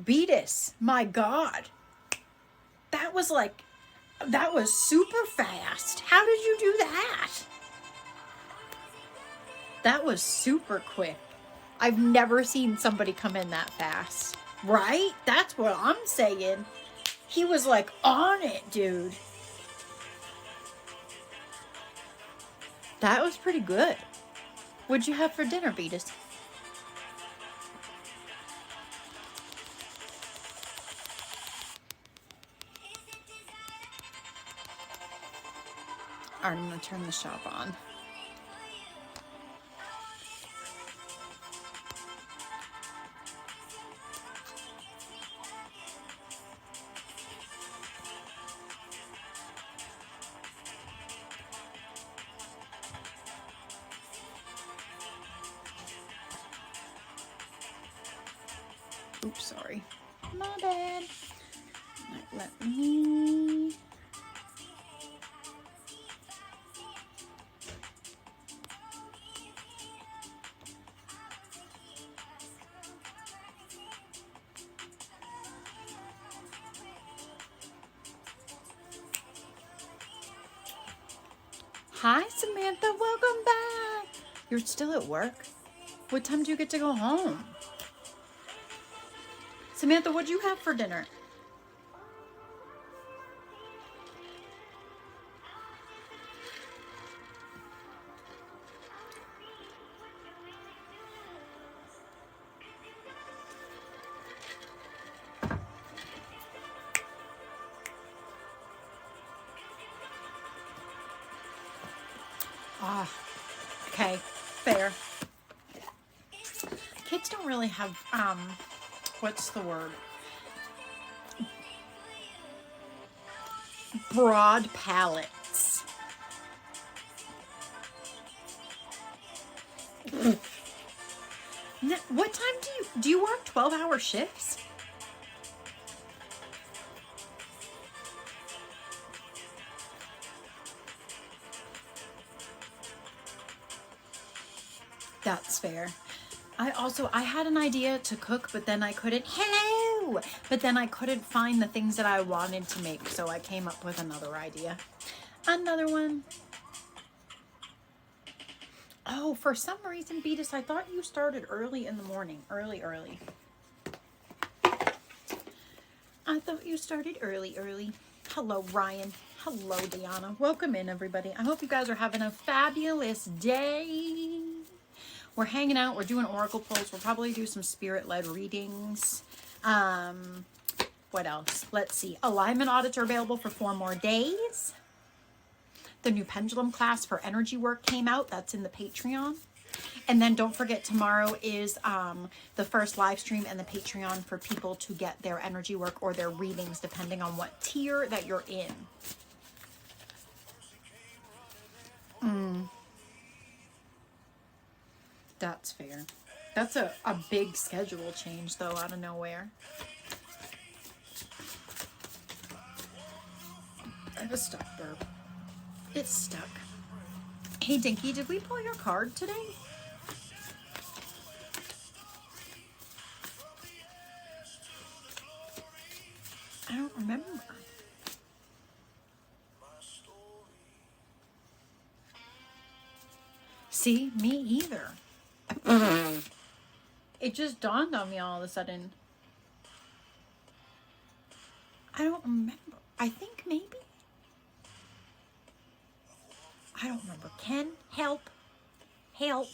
Beatus, my God. That was super fast. How did you do that? That was super quick. I've never seen somebody come in that fast. Right? That's what I'm saying. He was like on it, dude. That was pretty good. What'd you have for dinner, Beatus? All right, I'm gonna turn the shop on. Oops, sorry. My bad. Let me... Hi, Samantha. Welcome back. You're still at work? What time do you get to go home? Samantha, what'd you have for dinner? Ah, okay, fair. Kids don't really have, what's the word? Broad palates. What time do you work 12-hour shifts? That's fair. I had an idea to cook, but then I couldn't, but then I couldn't find the things that I wanted to make, so I came up with another idea. Another one. Oh, for some reason, Beatus, I thought you started early in the morning. Early. I thought you started early. Hello, Ryan. Hello, Deanna. Welcome in, everybody. I hope you guys are having a fabulous day. We're hanging out. We're doing oracle pulls. We'll probably do some spirit-led readings. What else? Let's see. Alignment audits are available for 4 more days. The new pendulum class for energy work came out. That's in the Patreon. And then don't forget, tomorrow is the first live stream and the Patreon for people to get their energy work or their readings, depending on what tier that you're in. That's fair. That's a big schedule change, though, out of nowhere. I have a stuck burp. It's stuck. Hey, Dinky, did we pull your card today? I don't remember. See, me either. It just dawned on me all of a sudden. I don't remember. I think maybe. I don't remember. Ken, help. Help.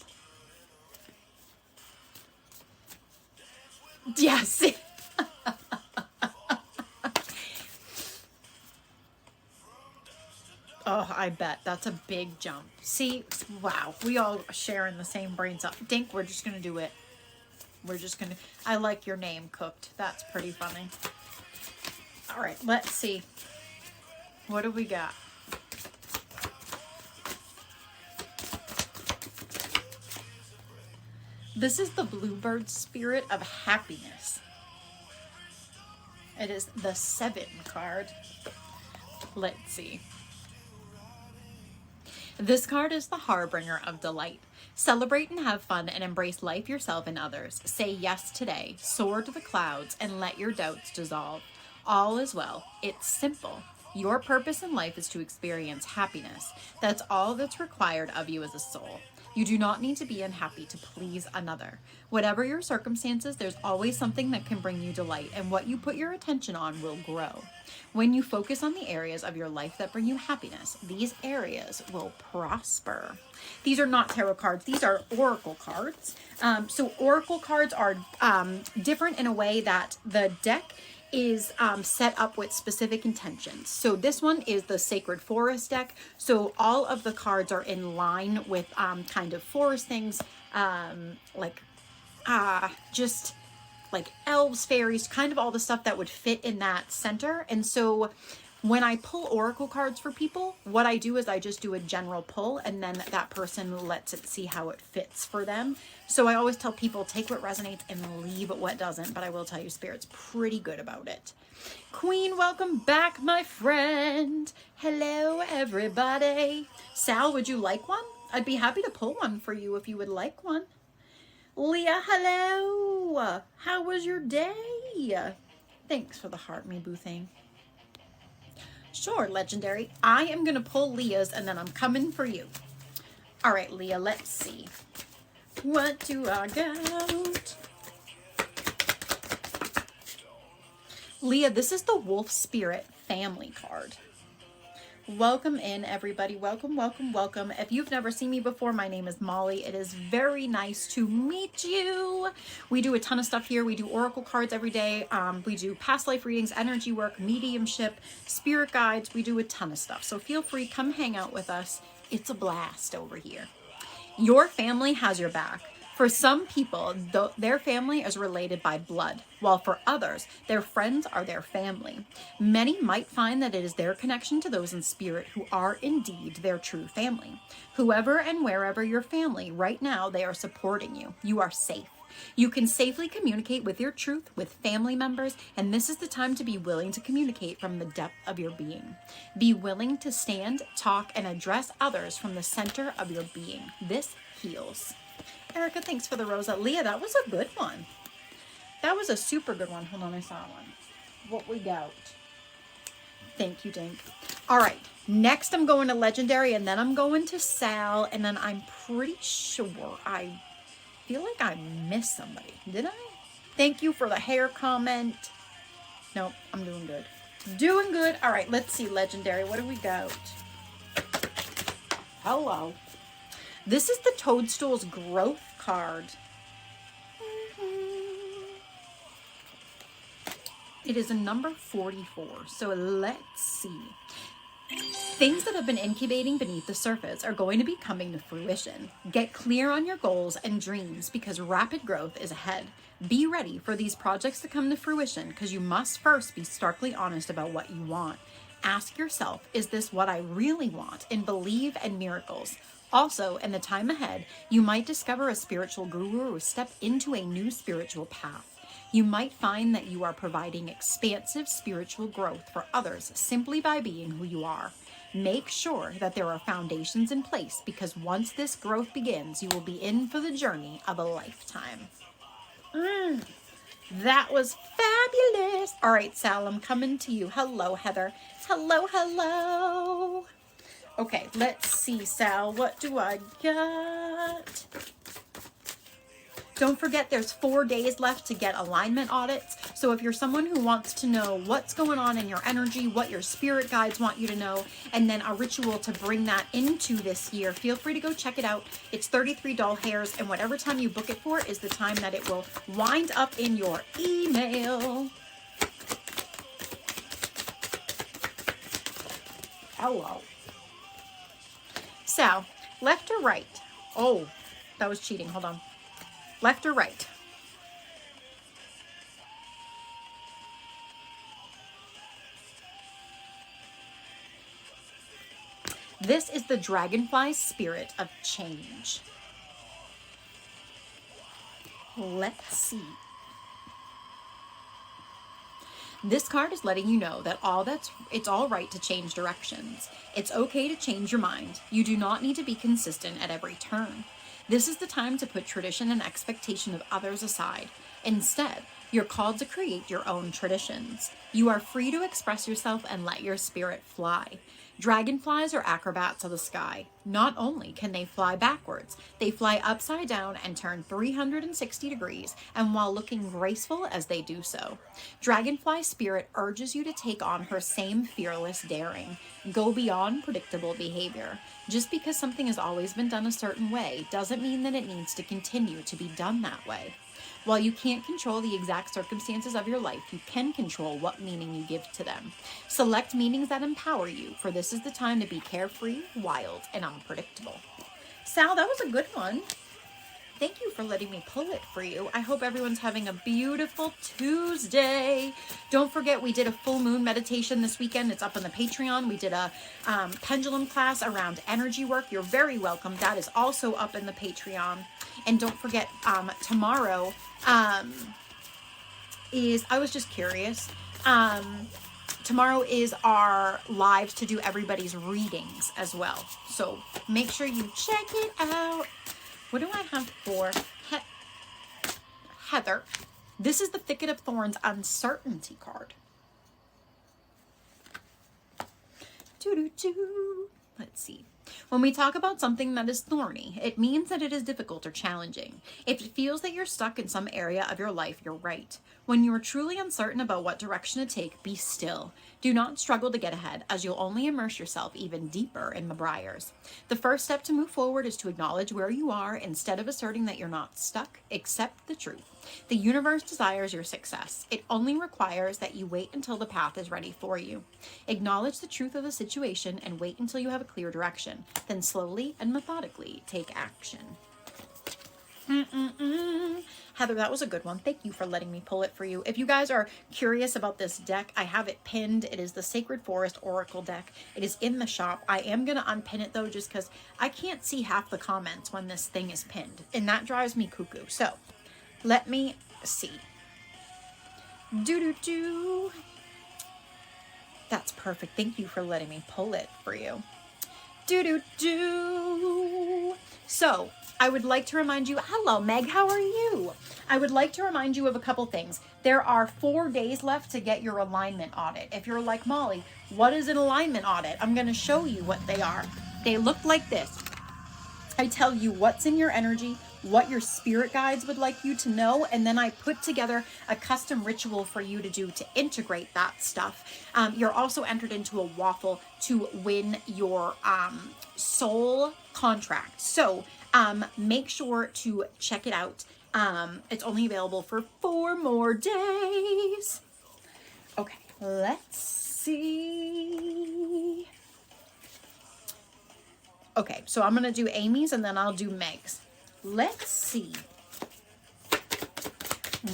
Yes. Oh, I bet. That's a big jump. See? Wow. We all sharing the same brain cell. Dink, we're just going to do it. We're just going to... I like your name, Cooked. That's pretty funny. All right. Let's see. What do we got? This is the Bluebird Spirit of Happiness. It is the 7 card. Let's see. This card is the harbinger of delight. Celebrate and have fun and embrace life, yourself, and others. Say yes today. Soar to the clouds and let your doubts dissolve. All is well. It's simple. Your purpose in life is to experience happiness. That's all that's required of you as a soul. You do not need to be unhappy to please another. Whatever your circumstances, there's always something that can bring you delight, and what you put your attention on will grow. When you focus on the areas of your life that bring you happiness, these areas will prosper. These are not tarot cards. These are oracle cards. So oracle cards are different in a way that the deck is set up with specific intentions. So this one is the Sacred Forest deck. So all of the cards are in line with kind of forest things, just like elves, fairies, kind of all the stuff that would fit in that center. And so when I pull oracle cards for people, what I do is I just do a general pull, and then that person lets it see how it fits for them. So I always tell people, take what resonates and leave what doesn't, but I will tell you, Spirit's pretty good about it. Queen, welcome back, my friend. Hello, everybody. Sal, would you like one? I'd be happy to pull one for you if you would like one. Leah, hello. How was your day? Thanks for the heart, me boo thing. Sure, Legendary. I am going to pull Leah's and then I'm coming for you. All right, Leah, let's see. What do I got? Leah, this is the Wolf Spirit family card. Welcome in, everybody. Welcome, welcome, welcome. If you've never seen me before, my name is Molly. It is very nice to meet you. We do a ton of stuff here. We do oracle cards every day. We do past life readings, energy work, mediumship, spirit guides. We do a ton of stuff. So feel free, come hang out with us. It's a blast over here. Your family has your back. For some people, their family is related by blood, while for others, their friends are their family. Many might find that it is their connection to those in spirit who are indeed their true family. Whoever and wherever your family, right now, they are supporting you. You are safe. You can safely communicate with your truth with family members, and this is the time to be willing to communicate from the depth of your being. Be willing to stand, talk, and address others from the center of your being. This heals. Erica, thanks for the rosa. Leah, that was a good one. That was a super good one. Hold on, I saw one. What we got? Thank you, Dink. All right, next I'm going to Legendary, and then I'm going to Sal, and then I'm pretty sure I feel like I missed somebody. Did I? Thank you for the hair comment. Nope, I'm doing good. Doing good. All right, let's see, Legendary. What do we got? Hello. This is the Toadstool's Growth card. It is a number 44. So let's see. Things that have been incubating beneath the surface are going to be coming to fruition. Get clear on your goals and dreams because rapid growth is ahead. Be ready for these projects to come to fruition because you must first be starkly honest about what you want. Ask yourself, is this what I really want? And believe in miracles. Also, in the time ahead, you might discover a spiritual guru or step into a new spiritual path. You might find that you are providing expansive spiritual growth for others simply by being who you are. Make sure that there are foundations in place because once this growth begins, you will be in for the journey of a lifetime. That was fabulous. All right, Sal, I'm coming to you. Hello, Heather. Hello, hello. Okay, let's see, Sal. What do I got? Don't forget there's 4 days left to get alignment audits. So if you're someone who wants to know what's going on in your energy, what your spirit guides want you to know, and then a ritual to bring that into this year, feel free to go check it out. It's 33 doll hairs, and whatever time you book it for is the time that it will wind up in your email. Hello. So, left or right? Oh, that was cheating. Hold on. Left or right? This is the dragonfly spirit of change. Let's see. This card is letting you know that it's all right to change directions. It's okay to change your mind. You do not need to be consistent at every turn. This is the time to put tradition and expectation of others aside. Instead, you're called to create your own traditions. You are free to express yourself and let your spirit fly. Dragonflies are acrobats of the sky. Not only can they fly backwards, they fly upside down and turn 360 degrees, and while looking graceful as they do so. Dragonfly spirit urges you to take on her same fearless daring. Go beyond predictable behavior. Just because something has always been done a certain way doesn't mean that it needs to continue to be done that way. While you can't control the exact circumstances of your life, you can control what meaning you give to them. Select meanings that empower you, for this is the time to be carefree, wild, and unpredictable. Sal, that was a good one. Thank you for letting me pull it for you. I hope everyone's having a beautiful Tuesday. Don't forget, we did a full moon meditation this weekend. It's up on the Patreon. We did a pendulum class around energy work. You're very welcome. That is also up in the Patreon. And don't forget, tomorrow I was just curious. Tomorrow is our lives to do everybody's readings as well. So make sure you check it out. What do I have for Heather? This is the Thicket of Thorns Uncertainty card. Let's see. When we talk about something that is thorny, it means that it is difficult or challenging. If it feels that you're stuck in some area of your life, you're right. When you are truly uncertain about what direction to take, be still. Do not struggle to get ahead, as you'll only immerse yourself even deeper in the briars. The first step to move forward is to acknowledge where you are instead of asserting that you're not stuck. Accept the truth. The universe desires your success. It only requires that you wait until the path is ready for you. Acknowledge the truth of the situation and wait until you have a clear direction. Then slowly and methodically take action. Heather, that was a good one. Thank you for letting me pull it for you. If you guys are curious about this deck, I have it pinned. It is the Sacred Forest Oracle deck. It is in the shop. I am going to unpin it though, just because I can't see half the comments when this thing is pinned, and that drives me cuckoo. So let me see. That's perfect. Thank you for letting me pull it for you. So I would like to remind you, hello Meg, how are you? I would like to remind you of a couple things. There are 4 days left to get your alignment audit. If you're like Molly, what is an alignment audit? I'm going to show you what they are. They look like this. I tell you what's in your energy, what your spirit guides would like you to know, and then I put together a custom ritual for you to do to integrate that stuff. You're also entered into a waffle to win your soul contract. So make sure to check it out. It's only available for 4 more days. Okay, let's see. Okay, so I'm going to do Amy's and then I'll do Meg's. Let's see.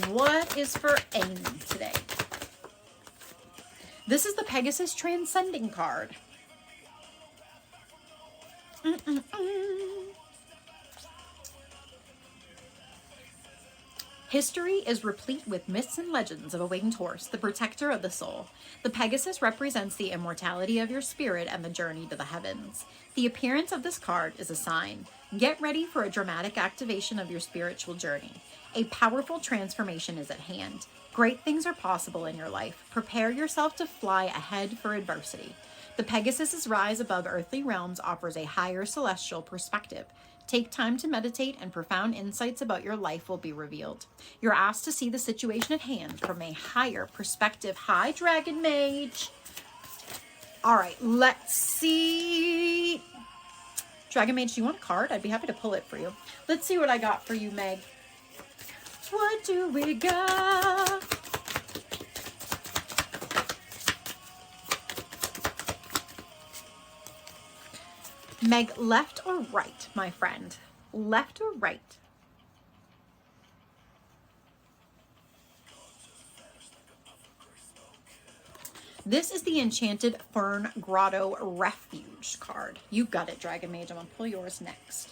What is for Amy today? This is the Pegasus Transcending card. History is replete with myths and legends of a winged horse, the protector of the soul. The Pegasus represents the immortality of your spirit and the journey to the heavens. The appearance of this card is a sign. Get ready for a dramatic activation of your spiritual journey. A powerful transformation is at hand. Great things are possible in your life. Prepare yourself to fly ahead for adversity. The Pegasus's rise above earthly realms offers a higher celestial perspective. Take time to meditate and profound insights about your life will be revealed. You're asked to see the situation at hand from a higher perspective. Hi, Dragon Mage. All right, let's see. Dragon Mage, do you want a card? I'd be happy to pull it for you. Let's see what I got for you, Meg. What do we got? Meg, left or right, my friend? Left or right? This is the Enchanted Fern Grotto Refuge card. You got it, Dragon Mage. I'm going to pull yours next.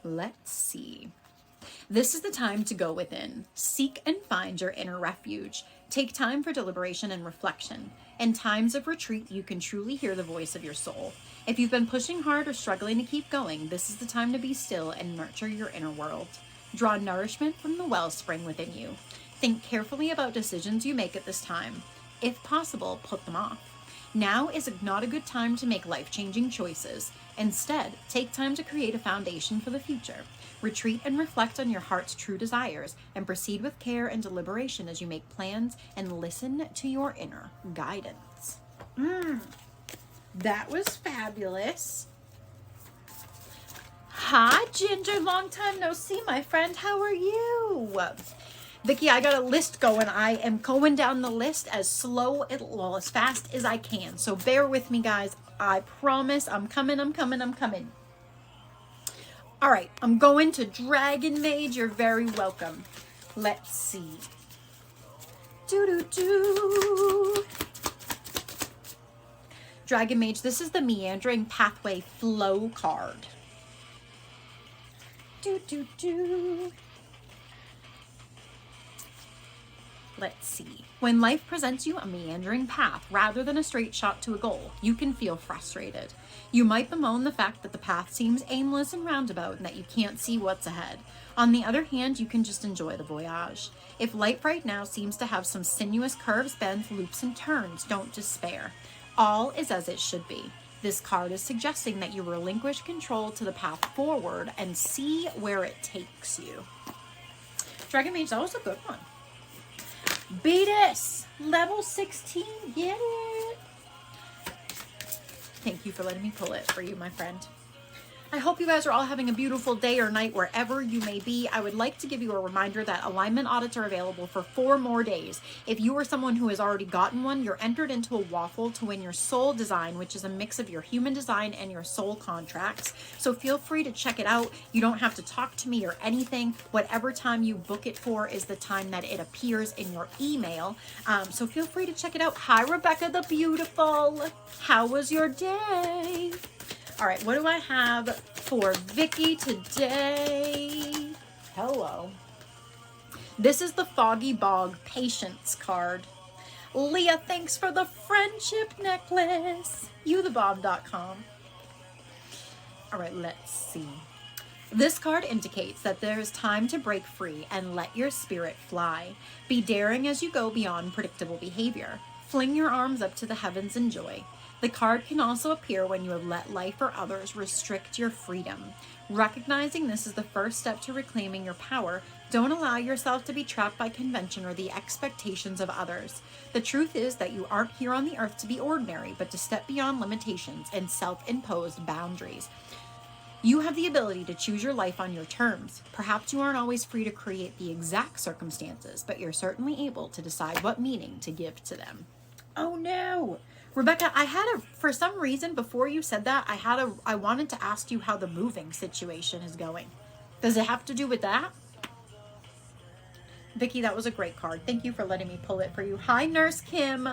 Let's see. This is the time to go within. Seek and find your inner refuge. Take time for deliberation and reflection. In times of retreat, you can truly hear the voice of your soul. If you've been pushing hard or struggling to keep going, this is the time to be still and nurture your inner world. Draw nourishment from the wellspring within you. Think carefully about decisions you make at this time. If possible, put them off. Now is not a good time to make life-changing choices. Instead, take time to create a foundation for the future. Retreat and reflect on your heart's true desires, and proceed with care and deliberation as you make plans and listen to your inner guidance. That was fabulous. Hi, Ginger. Long time no see, my friend. How are you? Vicky, I got a list going. I am going down the list as as fast as I can. So bear with me, guys. I promise I'm coming. All right, I'm going to Dragon Mage. You're very welcome. Let's see. Dragon Mage, this is the Meandering Pathway Flow card. Let's see. When life presents you a meandering path rather than a straight shot to a goal, you can feel frustrated. You might bemoan the fact that the path seems aimless and roundabout and that you can't see what's ahead. On the other hand, you can just enjoy the voyage. If life right now seems to have some sinuous curves, bends, loops, and turns, don't despair. All is as it should be. This card is suggesting that you relinquish control to the path forward and see where it takes you. Dragon Mage, that was a good one. Beatus, level 16, get it. Thank you for letting me pull it for you, my friend. I hope you guys are all having a beautiful day or night wherever you may be. I would like to give you a reminder that alignment audits are available for 4 more days. If you are someone who has already gotten one, you're entered into a waffle to win your soul design, which is a mix of your human design and your soul contracts. So feel free to check it out. You don't have to talk to me or anything. Whatever time you book it for is the time that it appears in your email. So feel free to check it out. Hi, Rebecca the Beautiful. How was your day? All right, what do I have for Vicky today? Hello. This is the Foggy Bog Patience card. Leah, thanks for the friendship necklace. YouTheBob.com. All right, let's see. This card indicates that there is time to break free and let your spirit fly. Be daring as you go beyond predictable behavior. Fling your arms up to the heavens in joy. The card can also appear when you have let life or others restrict your freedom. Recognizing this is the first step to reclaiming your power, don't allow yourself to be trapped by convention or the expectations of others. The truth is that you aren't here on the earth to be ordinary, but to step beyond limitations and self-imposed boundaries. You have the ability to choose your life on your terms. Perhaps you aren't always free to create the exact circumstances, but you're certainly able to decide what meaning to give to them. Oh no! Rebecca, for some reason, before you said that, I wanted to ask you how the moving situation is going. Does it have to do with that? Vicky, that was a great card. Thank you for letting me pull it for you. Hi, Nurse Kim.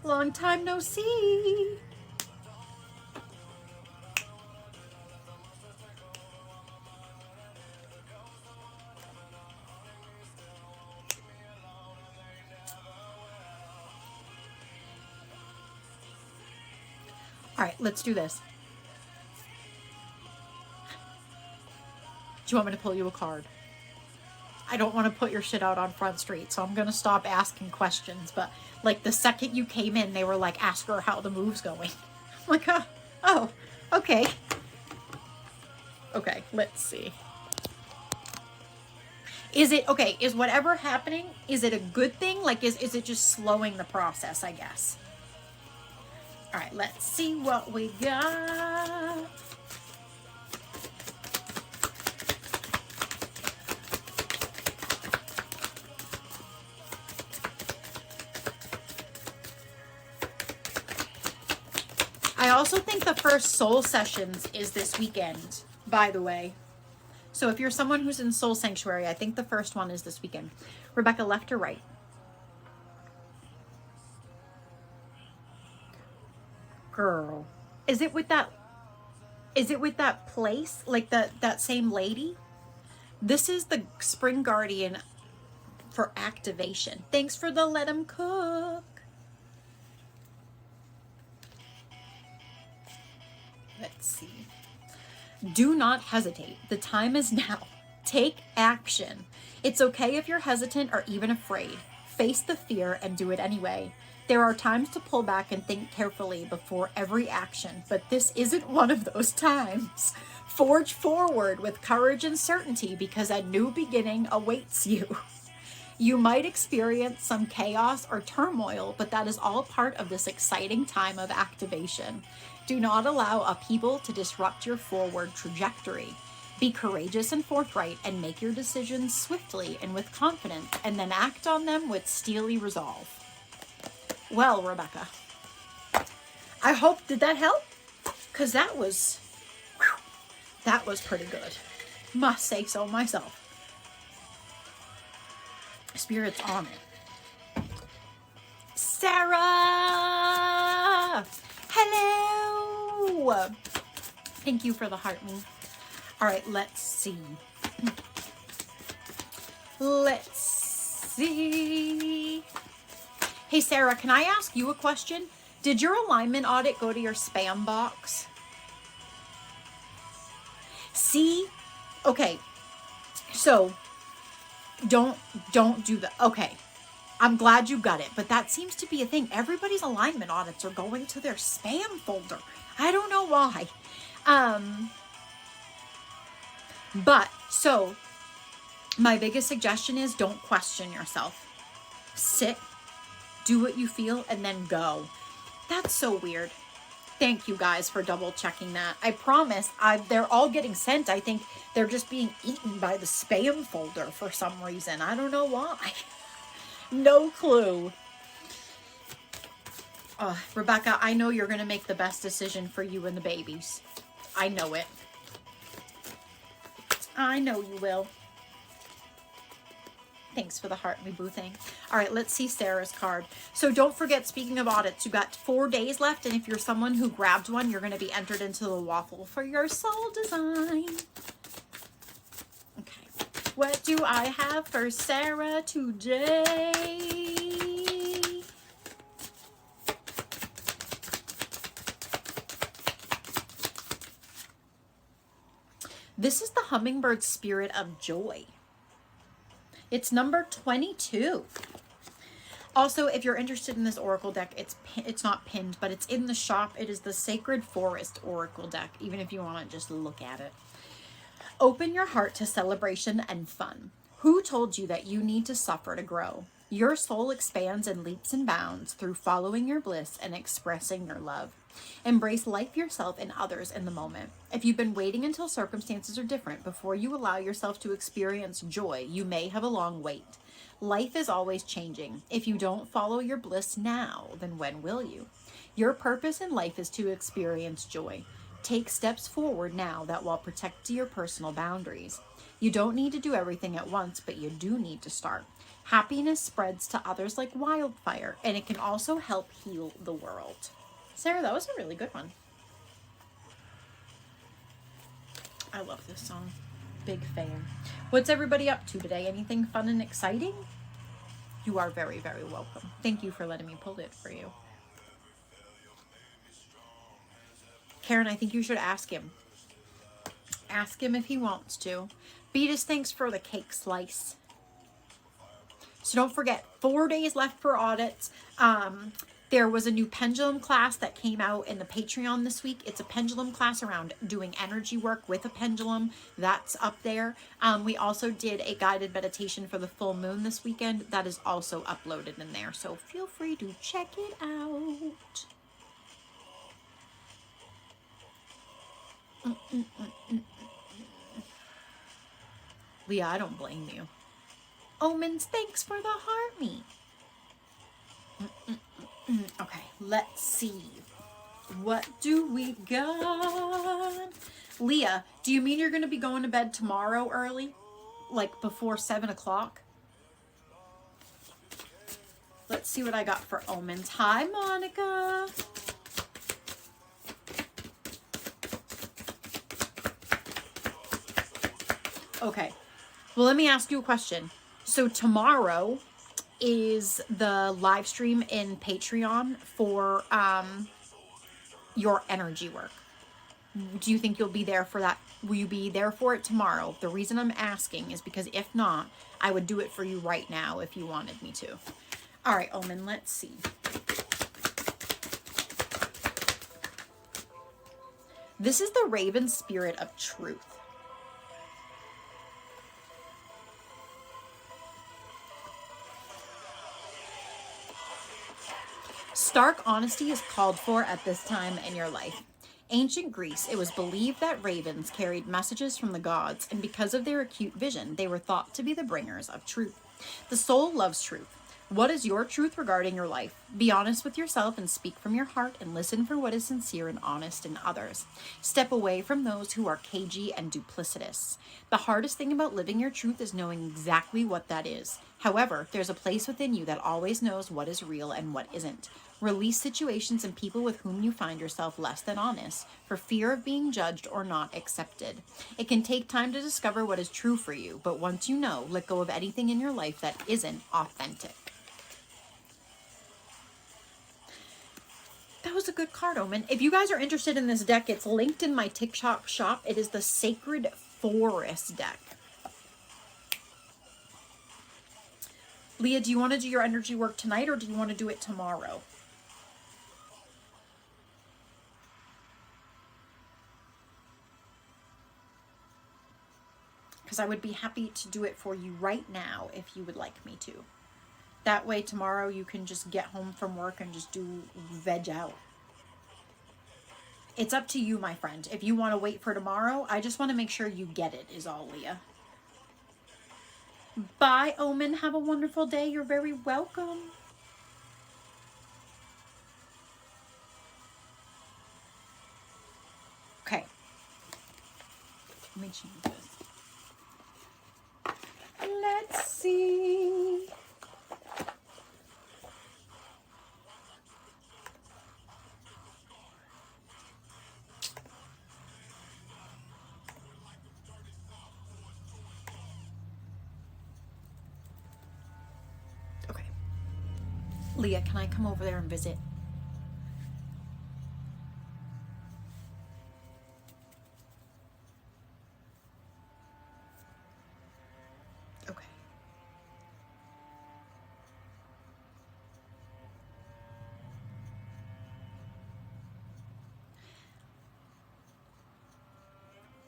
Long time no see. All right, let's do this. Do you want me to pull you a card? I don't want to put your shit out on Front Street, so I'm going to stop asking questions. But, like, the second you came in, they were like, ask her how the move's going. I'm like, oh, okay. Okay, let's see. Is whatever happening, is it a good thing? Like, is it just slowing the process, I guess? All right, let's see what we got. I also think the first soul sessions is this weekend, by the way. So if you're someone who's in Soul Sanctuary, I think the first one is this weekend. Rebecca, left or right? Girl, is it with that place, like that same lady? This is the Spring Guardian for activation. Thanks for the let 'em cook. Let's see. Do not hesitate. The time is now. Take action. It's okay if you're hesitant or even afraid. Face the fear and do it anyway. There are times to pull back and think carefully before every action, but this isn't one of those times. Forge forward with courage and certainty because a new beginning awaits you. You might experience some chaos or turmoil, but that is all part of this exciting time of activation. Do not allow upheaval to disrupt your forward trajectory. Be courageous and forthright and make your decisions swiftly and with confidence, and then act on them with steely resolve. Well, Rebecca, I hope, did that help? Because that was pretty good. Must say so myself. Spirit's on it. Sarah! Hello! Thank you for the heart move. All right, let's see. Let's see. Hey, Sarah, can I ask you a question? Did your alignment audit go to your spam box? See? Okay. So, don't do that. Okay. I'm glad you got it, but that seems to be a thing. Everybody's alignment audits are going to their spam folder. I don't know why. But, so, my biggest suggestion is don't question yourself. Sit, do what you feel, and then go. That's so weird. Thank you guys for double checking that. I promise, they're all getting sent. I think they're just being eaten by the spam folder for some reason. I don't know why. No clue. Rebecca, I know you're going to make the best decision for you and the babies. I know it. I know you will. Thanks for the heart, me boo thing. All right, let's see Sarah's card. So don't forget, speaking of audits, you got 4 days left, and if you're someone who grabbed one, you're going to be entered into the waffle for your soul design. Okay, what do I have for Sarah today? This is the Hummingbird Spirit of Joy. It's number 22. Also, if you're interested in this oracle deck, it's not pinned, but it's in the shop. It is the Sacred Forest Oracle deck, even if you want to just look at it. Open your heart to celebration and fun. Who told you that you need to suffer to grow? Your soul expands in leaps and bounds through following your bliss and expressing your love. Embrace life, yourself, and others in the moment. If you've been waiting until circumstances are different before you allow yourself to experience joy, you may have a long wait. Life is always changing. If you don't follow your bliss now, then when will you? Your purpose in life is to experience joy. Take steps forward now that will protect your personal boundaries. You don't need to do everything at once, but you do need to start. Happiness spreads to others like wildfire, and it can also help heal the world. Sarah, that was a really good one. I love this song. Big fan. What's everybody up to today? Anything fun and exciting? You are very, very welcome. Thank you for letting me pull it for you. Karen, I think you should ask him. Ask him if he wants to. Beatus, thanks for the cake slice. So don't forget, 4 days left for audits. There was a new pendulum class that came out in the Patreon this week. It's a pendulum class around doing energy work with a pendulum. That's up there. We also did a guided meditation for the full moon this weekend. That is also uploaded in there. So feel free to check it out. Leah, I don't blame you. Omens, thanks for the heart me. Okay, let's see. What do we got? Leah, do you mean you're going to be going to bed tomorrow early? Like before 7 o'clock? Let's see what I got for omens. Hi, Monica. Okay. Well, let me ask you a question. So tomorrow is the live stream in Patreon for your energy work. Do you think you'll be there for that? Will you be there for it tomorrow? The reason I'm asking is because if not, I would do it for you right now if you wanted me to. All right, Omen, let's see. This is the Raven Spirit of Truth. Stark honesty is called for at this time in your life. Ancient Greece, it was believed that ravens carried messages from the gods, and because of their acute vision, they were thought to be the bringers of truth. The soul loves truth. What is your truth regarding your life? Be honest with yourself and speak from your heart and listen for what is sincere and honest in others. Step away from those who are cagey and duplicitous. The hardest thing about living your truth is knowing exactly what that is. However, there's a place within you that always knows what is real and what isn't. Release situations and people with whom you find yourself less than honest for fear of being judged or not accepted. It can take time to discover what is true for you, but once you know, let go of anything in your life that isn't authentic. That was a good card, Omen. If you guys are interested in this deck, it's linked in my TikTok shop. It is the Sacred Forest deck. Leah, do you want to do your energy work tonight or do you want to do it tomorrow? Because I would be happy to do it for you right now if you would like me to. That way tomorrow you can just get home from work and just do veg out. It's up to you, my friend. If you want to wait for tomorrow, I just want to make sure you get it is all, Leah. Bye, Omen. Have a wonderful day. You're very welcome. Okay. Let me change this. Let's see. Okay. Leah, can I come over there and visit? Okay.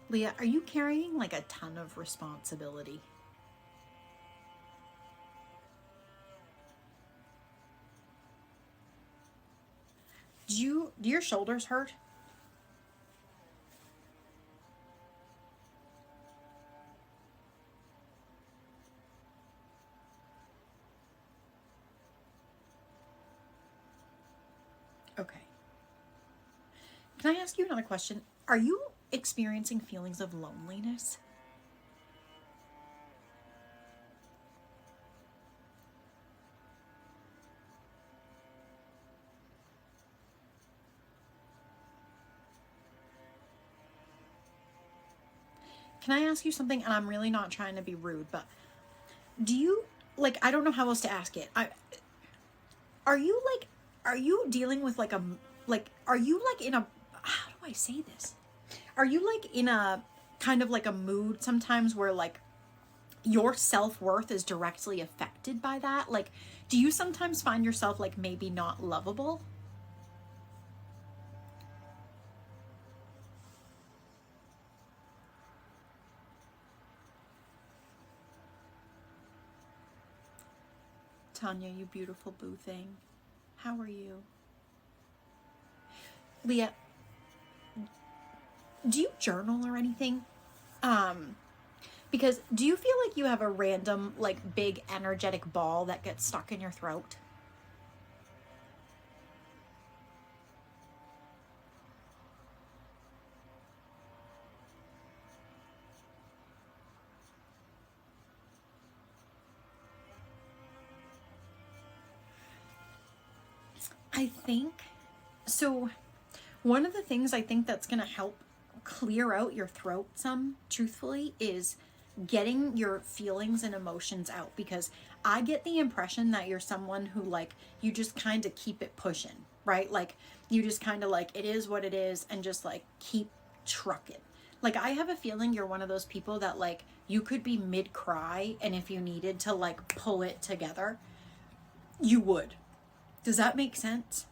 Leah, are you carrying like a ton of responsibility? Do your shoulders hurt? Okay. Can I ask you another question? Are you experiencing feelings of loneliness? Can I ask you something? And I'm really not trying to be rude, but do you, like, I don't know how else to ask it. Are you dealing with like are you like in a, how do I say this? Are you like in a kind of like a mood sometimes where like your self-worth is directly affected by that? Like, do you sometimes find yourself like maybe not lovable? Tanya, you beautiful boo thing. How are you? Leah, do you journal or anything? Because do you feel like you have a random, like, big energetic ball that gets stuck in your throat? I think, so one of the things I think that's going to help clear out your throat some, truthfully, is getting your feelings and emotions out, because I get the impression that you're someone who, like, you just kind of keep it pushing, right? Like, you just kind of like, it is what it is, and just like keep trucking. Like, I have a feeling you're one of those people that, like, you could be mid cry, and if you needed to like pull it together, you would. Does that make sense?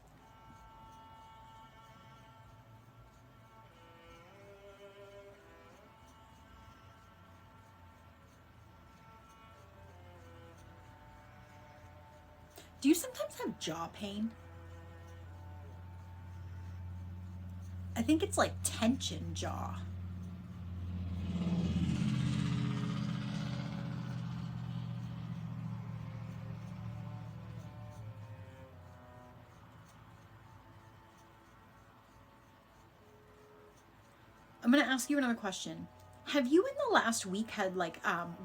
Do you sometimes have jaw pain? I think it's like tension jaw. I'm going to ask you another question. Have you in the last week had like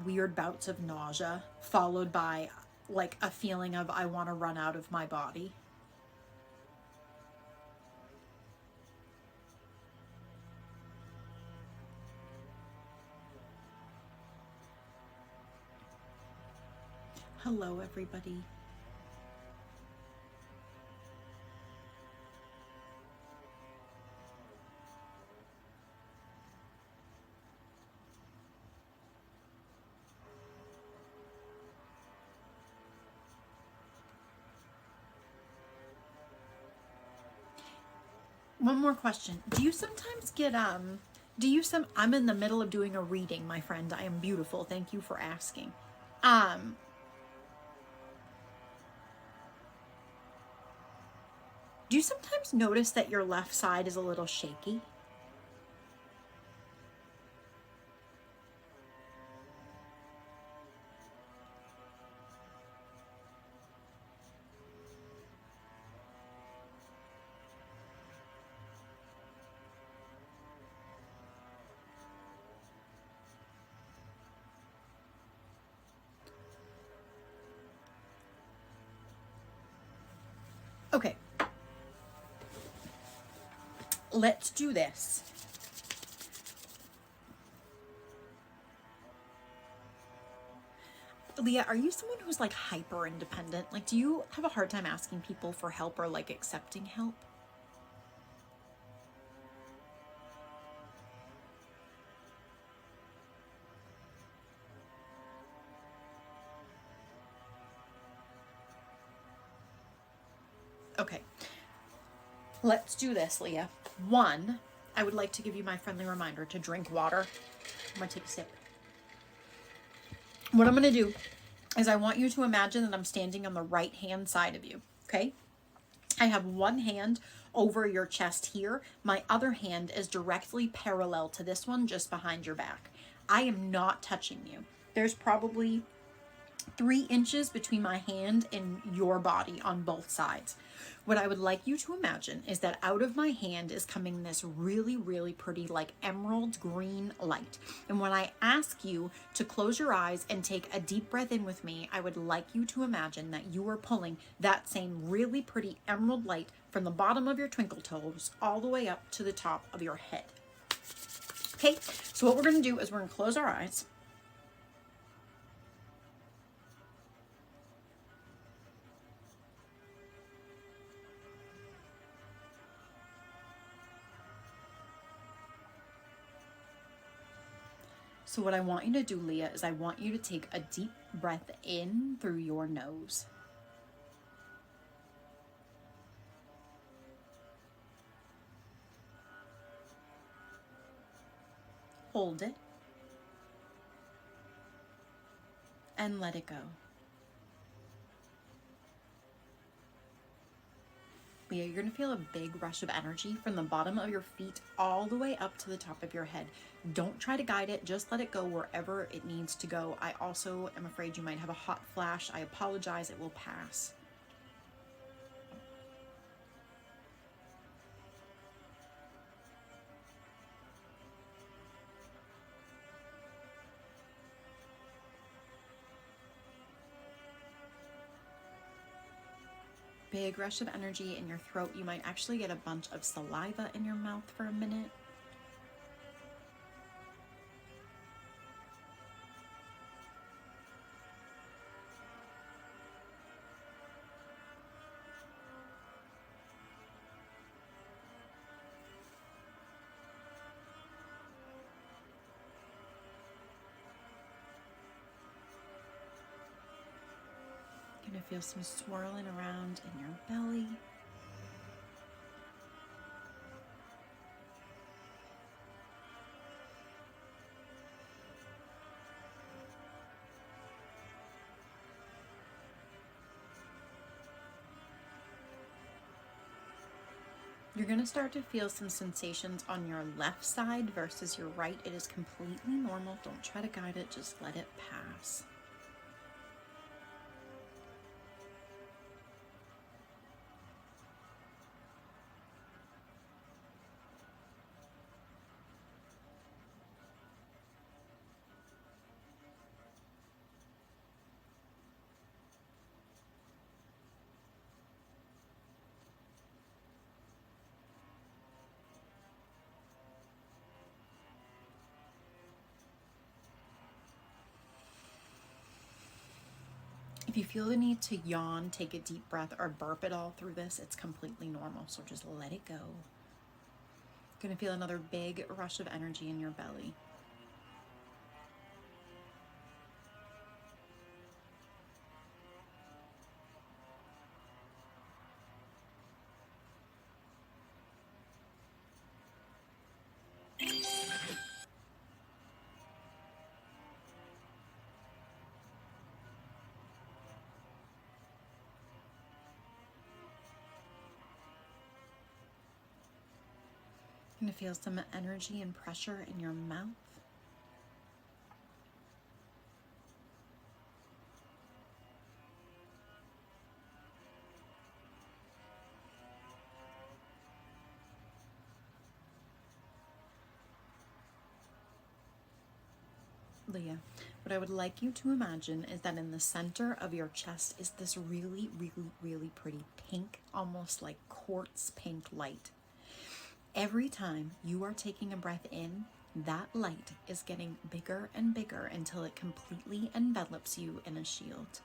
weird bouts of nausea followed by like a feeling of I want to run out of my body? Hello, everybody. One more question. Do you sometimes get I'm in the middle of doing a reading, my friend. I am beautiful. Thank you for asking. Do you sometimes notice that your left side is a little shaky? Okay. Let's do this. Leah, are you someone who's like hyper independent? Like, do you have a hard time asking people for help or like accepting help? Okay. Let's do this, Leah. One, I would like to give you my friendly reminder to drink water. I'm gonna take a sip. What I'm gonna do is I want you to imagine that I'm standing on the right hand side of you, okay? I have one hand over your chest here. My other hand is directly parallel to this one just behind your back. I am not touching you. There's probably 3 inches between my hand and your body on both sides. What I would like you to imagine is that out of my hand is coming this really, really pretty like emerald green light. And when I ask you to close your eyes and take a deep breath in with me, I would like you to imagine that you are pulling that same really pretty emerald light from the bottom of your twinkle toes all the way up to the top of your head. Okay, so what we're going to do is we're going to close our eyes. So what I want you to do, Leah, is I want you to take a deep breath in through your nose. Hold it. And let it go. Leah, you're going to feel a big rush of energy from the bottom of your feet all the way up to the top of your head. Don't try to guide it. Just let it go wherever it needs to go. I also am afraid you might have a hot flash. I apologize. It will pass. Big rush of energy in your throat. You might actually get a bunch of saliva in your mouth for a minute. feel some swirling around in your belly. You're going to start to feel some sensations on your left side versus your right. It is completely normal. Don't try to guide it, just let it pass. If you feel the need to yawn, take a deep breath, or burp it all through this, it's completely normal. So just let it go. You're going to feel another big rush of energy in your belly. You're going to feel some energy and pressure in your mouth. Leah, what I would like you to imagine is that in the center of your chest is this really, really, really pretty pink, almost like quartz pink light. Every time you are taking a breath in, that light is getting bigger and bigger until it completely envelops you in a shield.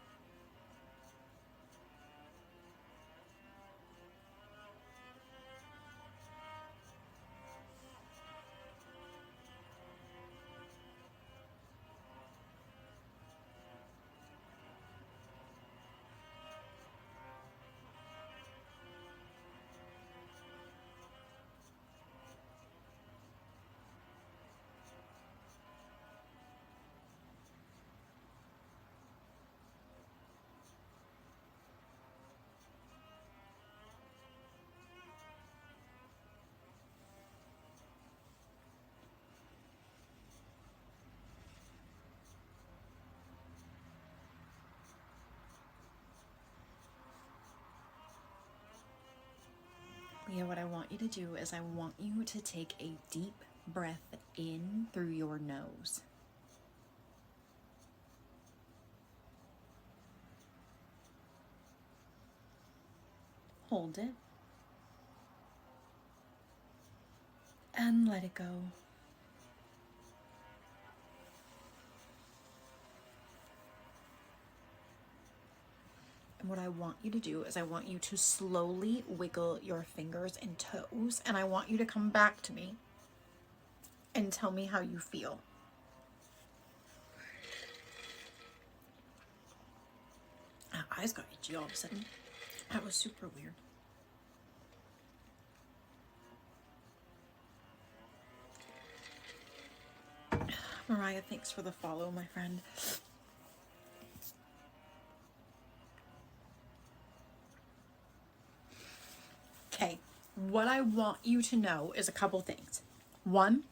Leah, what I want you to do is I want you to take a deep breath in through your nose. Hold it. And let it go. And what I want you to do is I want you to slowly wiggle your fingers and toes, and I want you to come back to me and tell me how you feel. My eyes got itchy all of a sudden. That was super weird. Mariah, thanks for the follow, my friend. Okay, what I want you to know is a couple things. One,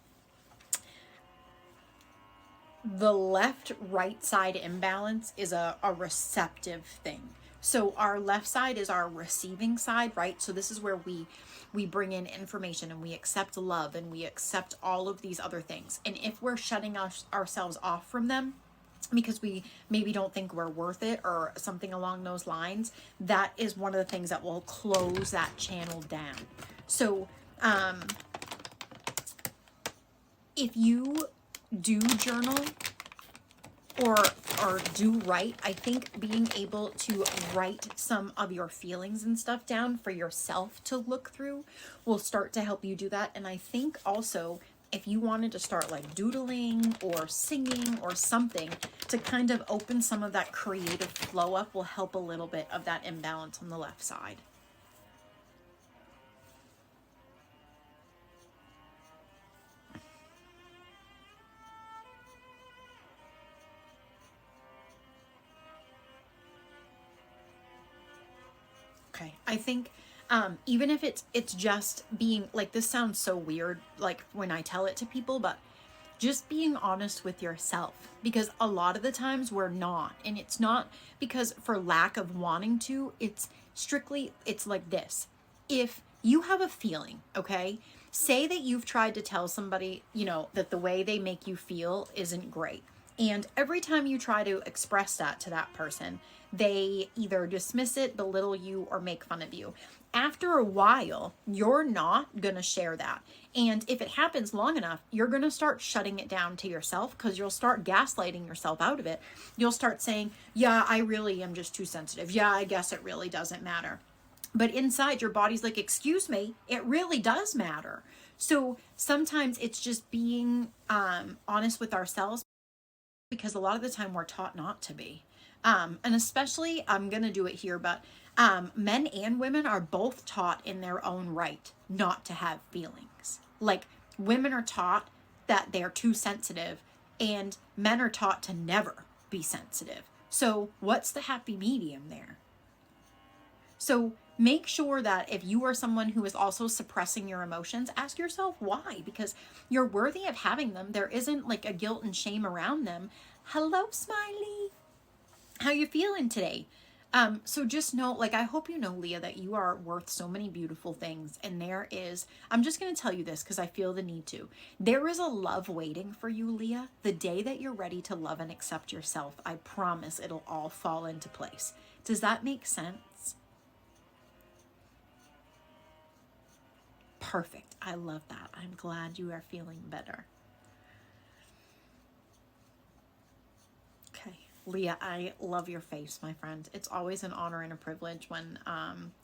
the left-right side imbalance is a receptive thing. So our left side is our receiving side, right? So this is where we bring in information and we accept love and we accept all of these other things. And if we're shutting ourselves off from them because we maybe don't think we're worth it or something along those lines, that is one of the things that will close that channel down. So if you do journal or do write, I think being able to write some of your feelings and stuff down for yourself to look through will start to help you do that. And I think also if you wanted to start like doodling or singing or something to kind of open some of that creative flow up, will help a little bit of that imbalance on the left side. Okay, I think even if it's just being like, this sounds so weird like when I tell it to people, but just being honest with yourself, because a lot of the times we're not, and it's not because for lack of wanting to, it's strictly, it's like this. If you have a feeling, okay, say that you've tried to tell somebody, you know, that the way they make you feel isn't great, and every time you try to express that to that person, they either dismiss it, belittle you, or make fun of you. After a while, you're not going to share that. And if it happens long enough, you're going to start shutting it down to yourself, because you'll start gaslighting yourself out of it. You'll start saying, yeah, I really am just too sensitive. Yeah, I guess it really doesn't matter. But inside, your body's like, excuse me, it really does matter. So sometimes it's just being honest with ourselves, because a lot of the time we're taught not to be. And especially, I'm going to do it here, but men and women are both taught in their own right not to have feelings. Like, women are taught that they're too sensitive, and men are taught to never be sensitive. So what's the happy medium there? So make sure that if you are someone who is also suppressing your emotions, ask yourself why, because you're worthy of having them. There isn't like a guilt and shame around them. Hello, Smiley. How you feeling today? So just know, like, I hope you know, Leah, that you are worth so many beautiful things. And there is, I'm just going to tell you this because I feel the need to. There is a love waiting for you, Leah. The day that you're ready to love and accept yourself, I promise it'll all fall into place. Does that make sense? Perfect. I love that. I'm glad you are feeling better. Okay. Leah, I love your face, my friend. It's always an honor and a privilege when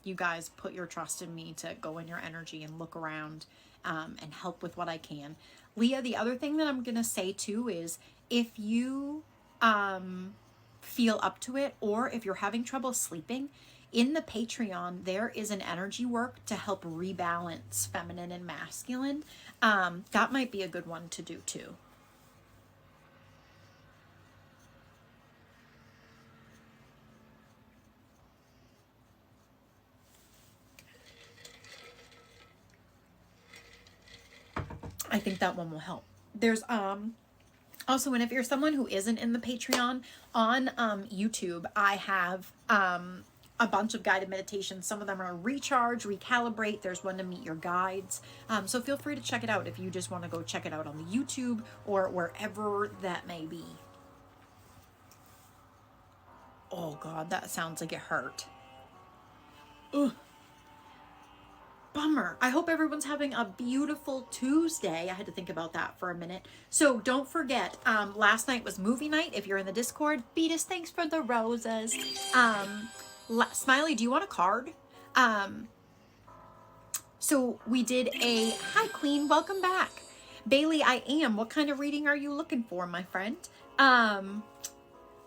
you guys put your trust in me to go in your energy and look around and help with what I can. Leah, the other thing that I'm going to say too is, if you feel up to it, or if you're having trouble sleeping, in the Patreon, there is an energy work to help rebalance feminine and masculine. That might be a good one to do too. I think that one will help. There's also, and if you're someone who isn't in the Patreon, on YouTube, I have a bunch of guided meditations. Some of them are recharge, recalibrate. There's one to meet your guides. So feel free to check it out if you just want to go check it out on the YouTube or wherever that may be. Oh God, that sounds like it hurt. Ugh. Bummer. I hope everyone's having a beautiful Tuesday. I had to think about that for a minute. So don't forget, last night was movie night. If you're in the Discord, Beatus, thanks for the roses. Smiley, do you want a card? So we did a, hi Queen, welcome back. Bailey, I am. What kind of reading are you looking for, my friend?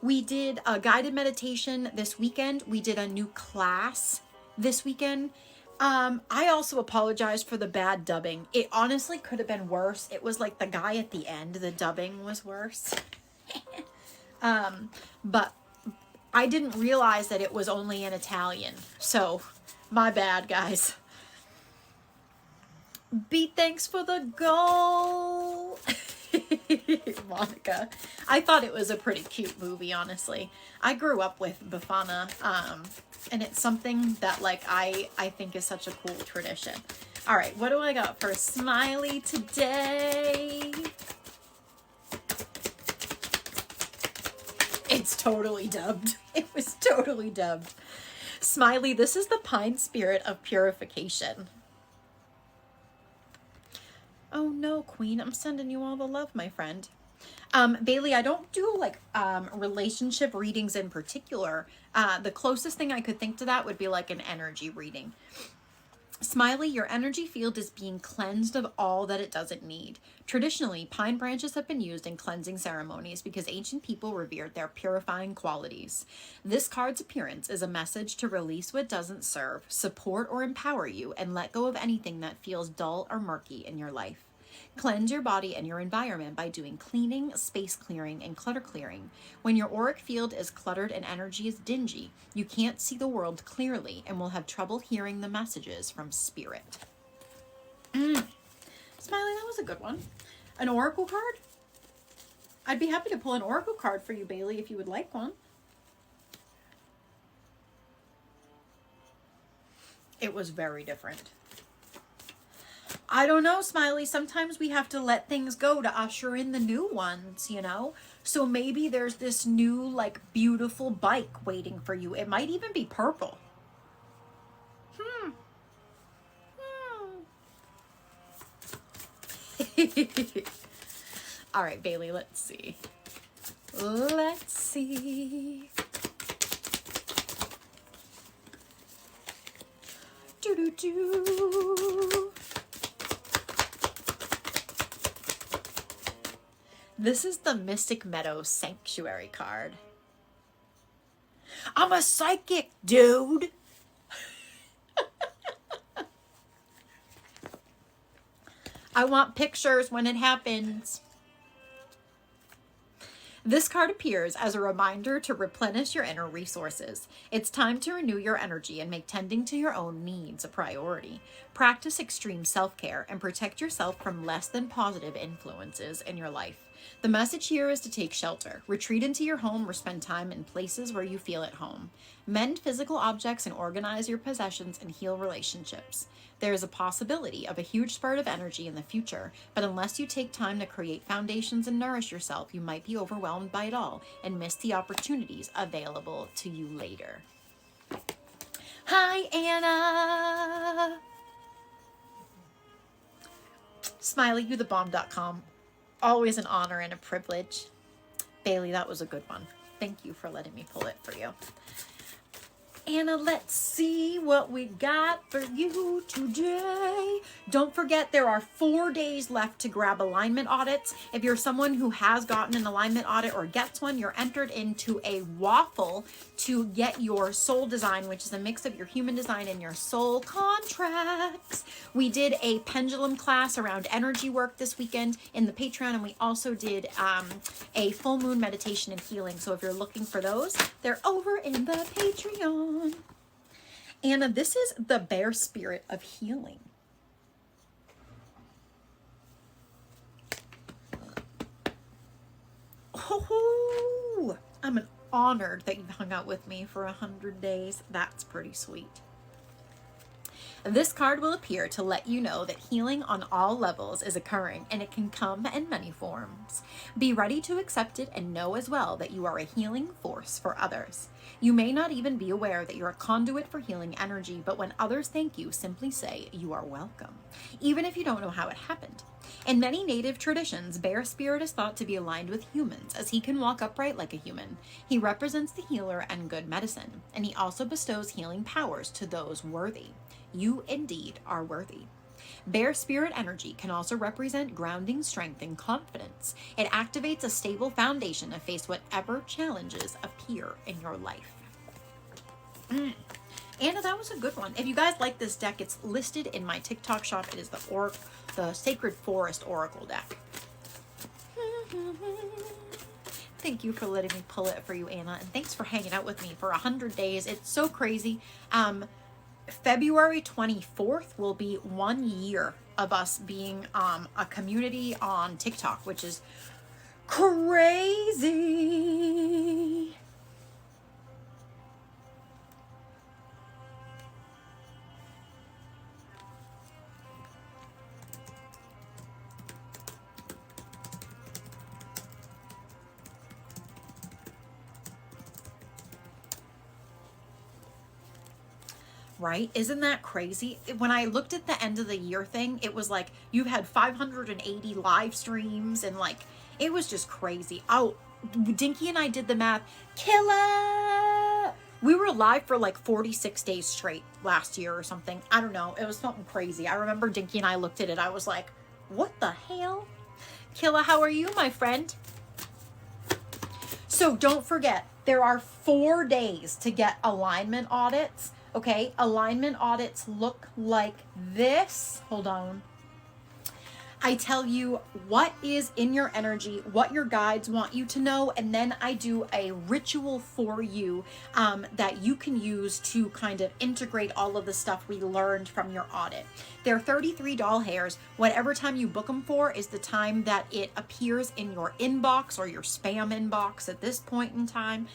We did a guided meditation this weekend. We did a new class this weekend. I also apologize for the bad dubbing. It honestly could have been worse. It was like the guy at the end, the dubbing was worse. But I didn't realize that it was only in Italian. So, my bad, guys. Beat, thanks for the goal. Monica. I thought it was a pretty cute movie, honestly. I grew up with Befana, and it's something that, like, I think is such a cool tradition. All right, what do I got for Smiley today? It's totally dubbed. It was totally dubbed. Smiley, this is the pine spirit of purification. Oh no, Queen, I'm sending you all the love, my friend. Bailey, I don't do like relationship readings in particular. The closest thing I could think to that would be like an energy reading. Smiley, your energy field is being cleansed of all that it doesn't need. Traditionally, pine branches have been used in cleansing ceremonies because ancient people revered their purifying qualities. This card's appearance is a message to release what doesn't serve, support or empower you, and let go of anything that feels dull or murky in your life. Cleanse your body and your environment by doing cleaning, space clearing, and clutter clearing. When your auric field is cluttered and energy is dingy, you can't see the world clearly and will have trouble hearing the messages from spirit. Smiley, that was a good one. An oracle card? I'd be happy to pull an oracle card for you, Bailey, if you would like one. It was very different. I don't know, Smiley. Sometimes we have to let things go to usher in the new ones, you know? So maybe there's this new, like, beautiful bike waiting for you. It might even be purple. All right, Bailey, let's see. Let's see. Do-do-do. This is the Mystic Meadows Sanctuary card. I'm a psychic, dude. I want pictures when it happens. This card appears as a reminder to replenish your inner resources. It's time to renew your energy and make tending to your own needs a priority. Practice extreme self-care and protect yourself from less than positive influences in your life. The message here is to take shelter, retreat into your home, or spend time in places where you feel at home. Mend physical objects and organize your possessions and heal relationships. There is a possibility of a huge spurt of energy in the future, but unless you take time to create foundations and nourish yourself, you might be overwhelmed by it all and miss the opportunities available to you later. Hi, Anna! SmileyYouTheBomb.com. Always an honor and a privilege. Bailey, that was a good one. Thank you for letting me pull it for you. Anna, let's see what we got for you today. Don't forget, there are 4 days left to grab alignment audits. If you're someone who has gotten an alignment audit or gets one, you're entered into a waffle to get your soul design, which is a mix of your human design and your soul contracts. We did a pendulum class around energy work this weekend in the Patreon, and we also did a full moon meditation and healing. So if you're looking for those, they're over in the Patreon. Anna, this is the bear spirit of healing. Oh, I'm honored that you've hung out with me for 100 days. That's pretty sweet. This card will appear to let you know that healing on all levels is occurring, and it can come in many forms. Be ready to accept it and know as well that you are a healing force for others. You may not even be aware that you're a conduit for healing energy, but when others thank you, simply say you are welcome, even if you don't know how it happened. In many native traditions, bear spirit is thought to be aligned with humans, as he can walk upright like a human. He represents the healer and good medicine, and he also bestows healing powers to those worthy. You indeed are worthy. Bear spirit energy can also represent grounding strength and confidence. It activates a stable foundation to face whatever challenges appear in your life. Anna, that was a good one. If you guys like this deck, it's listed in my TikTok shop. It is the Sacred Forest Oracle deck. Thank you for letting me pull it for you, Anna, and thanks for hanging out with me for 100 days. It's so crazy. February 24th will be 1 year of us being a community on TikTok, which is crazy. Right? Isn't that crazy? When I looked at the end of the year thing, it was like you've had 580 live streams, and like it was just crazy. Oh, Dinky and I did the math. Killer! We were live for like 46 days straight last year or something. I don't know. It was something crazy. I remember Dinky and I looked at it. I was like, what the hell? Killa, how are you, my friend? So don't forget, there are 4 days to get alignment audits. Okay, alignment audits look like this. Hold on. I tell you what is in your energy, what your guides want you to know, and then I do a ritual for you that you can use to kind of integrate all of the stuff we learned from your audit. They're 33 doll hairs. Whatever time you book them for is the time that it appears in your inbox or your spam inbox at this point in time.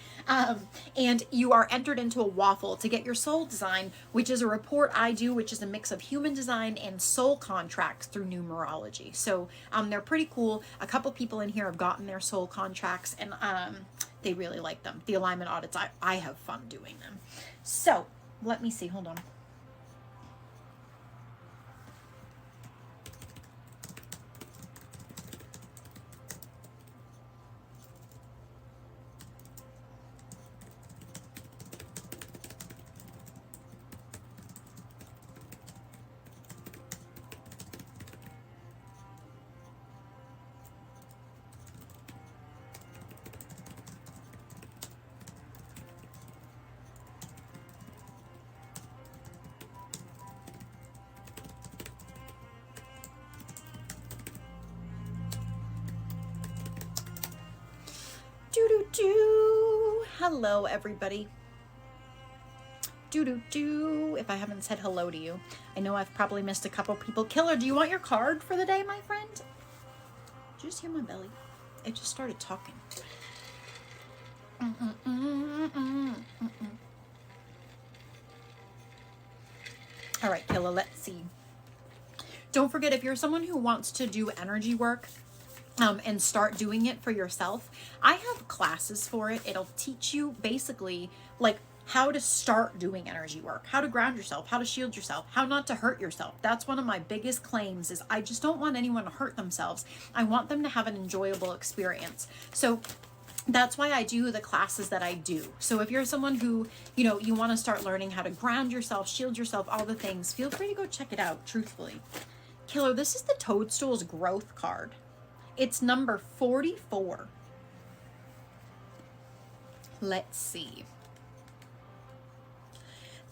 And you are entered into a waffle to get your soul design, which is a report I do, which is a mix of human design and soul contracts through numerology. So they're pretty cool. A couple people in here have gotten their soul contracts, and they really like them. The alignment audits, I have fun doing them. So let me see. Hold on. Hello, everybody. If I haven't said hello to you. I know I've probably missed a couple people. Killer, do you want your card for the day, my friend? Did you just hear my belly? It just started talking. All right, Killer, let's see. Don't forget, if you're someone who wants to do energy work, and start doing it for yourself, I have classes for it. It'll teach you basically like how to start doing energy work, how to ground yourself, how to shield yourself, how not to hurt yourself. That's one of my biggest claims, is I just don't want anyone to hurt themselves. I want them to have an enjoyable experience. So that's why I do the classes that I do. So if you're someone who, you know, you want to start learning how to ground yourself, shield yourself, all the things, feel free to go check it out, truthfully. Killer, this is the Toadstool's growth card. It's number 44. Let's see.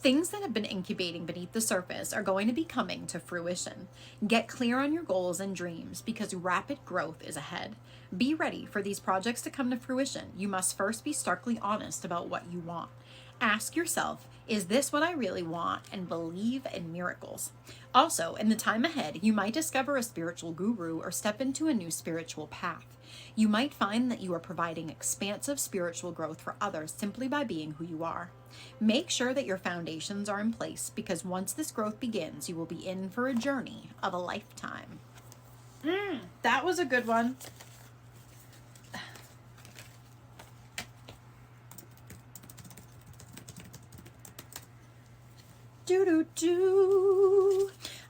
Things that have been incubating beneath the surface are going to be coming to fruition. Get clear on your goals and dreams, because rapid growth is ahead. Be ready for these projects to come to fruition. You must first be starkly honest about what you want. Ask yourself, is this what I really want? And believe in miracles. Also, in the time ahead, you might discover a spiritual guru or step into a new spiritual path. You might find that you are providing expansive spiritual growth for others simply by being who you are. Make sure that your foundations are in place, because once this growth begins, you will be in for a journey of a lifetime. That was a good one.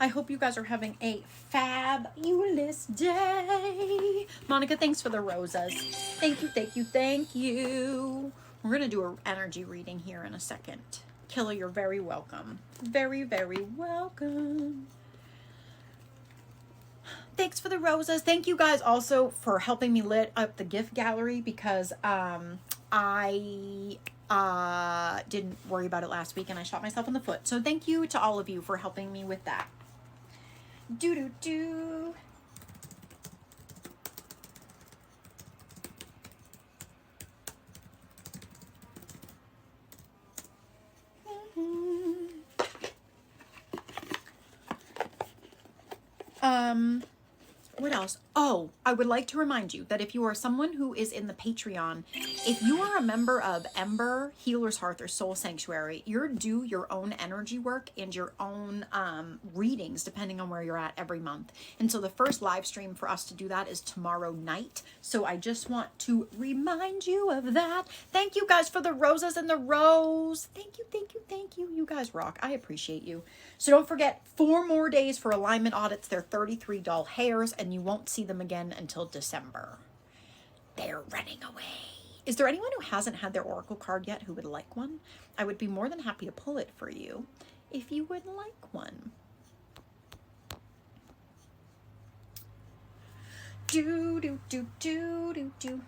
I hope you guys are having a fabulous day. Monica, thanks for the roses. Thank you, thank you, thank you. We're going to do an energy reading here in a second. Killer, you're very welcome. Very, very welcome. Thanks for the roses. Thank you guys also for helping me lit up the gift gallery, because I didn't worry about it last week and I shot myself in the foot. So thank you to all of you for helping me with that. What else? Oh, I would like to remind you that if you are someone who is in the Patreon, if you are a member of Ember, Healer's Hearth, or Soul Sanctuary, you're due your own energy work and your own readings, depending on where you're at, every month. And so the first live stream for us to do that is tomorrow night. So I just want to remind you of that. Thank you guys for the roses and the rose. Thank you, thank you, thank you. You guys rock. I appreciate you. So don't forget, 4 more days for alignment audits. They're 33 doll hairs, and you won't see them again until December. They're running away. Is there anyone who hasn't had their oracle card yet who would like one? I would be more than happy to pull it for you if you would like one. Do do do do do do.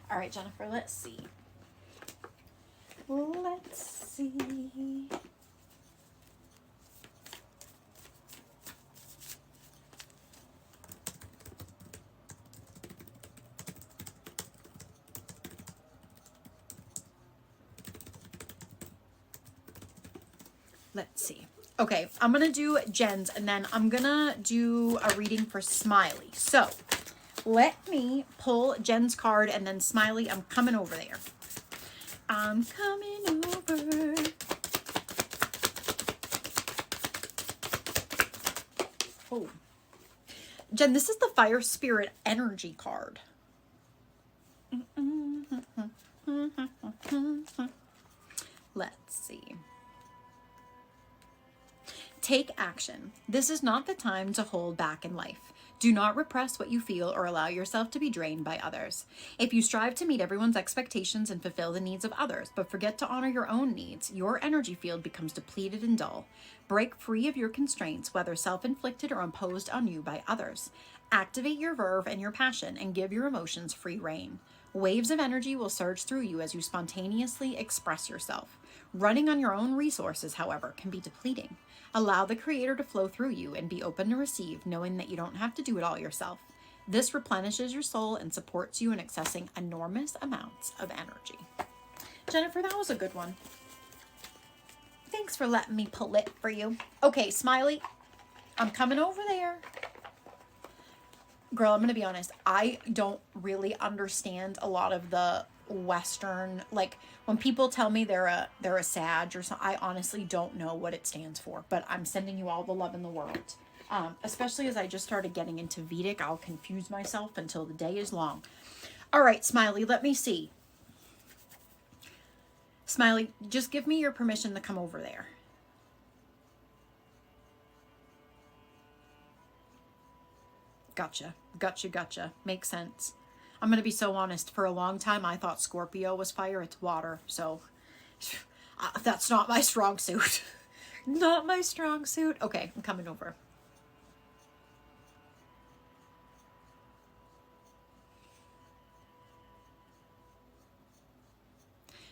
All right, Jennifer, let's see. Let's see. Let's see. Okay, I'm going to do Jen's and then I'm going to do a reading for Smiley. So let me pull Jen's card and then Smiley, I'm coming over there. I'm coming over. Oh. Jen, this is the Fire Spirit Energy card. Let's see. Take action. This is not the time to hold back in life. Do not repress what you feel or allow yourself to be drained by others. If you strive to meet everyone's expectations and fulfill the needs of others, but forget to honor your own needs, your energy field becomes depleted and dull. Break free of your constraints, whether self-inflicted or imposed on you by others. Activate your verve and your passion and give your emotions free rein. Waves of energy will surge through you as you spontaneously express yourself. Running on your own resources, however, can be depleting. Allow the Creator to flow through you and be open to receive, knowing that you don't have to do it all yourself. This replenishes your soul and supports you in accessing enormous amounts of energy. Jennifer, that was a good one. Thanks for letting me pull it for you. Okay, Smiley, I'm coming over there. Girl, I'm going to be honest. I don't really understand a lot of the Western, like when people tell me they're a Sag or something, I honestly don't know what it stands for, but I'm sending you all the love in the world. Especially as I just started getting into Vedic, I'll confuse myself until the day is long. All right, Smiley, let me see. Smiley, just give me your permission to come over there. Gotcha. Makes sense. I'm going to be so honest. For a long time, I thought Scorpio was fire. It's water. So that's not my strong suit. Not my strong suit. Okay, I'm coming over.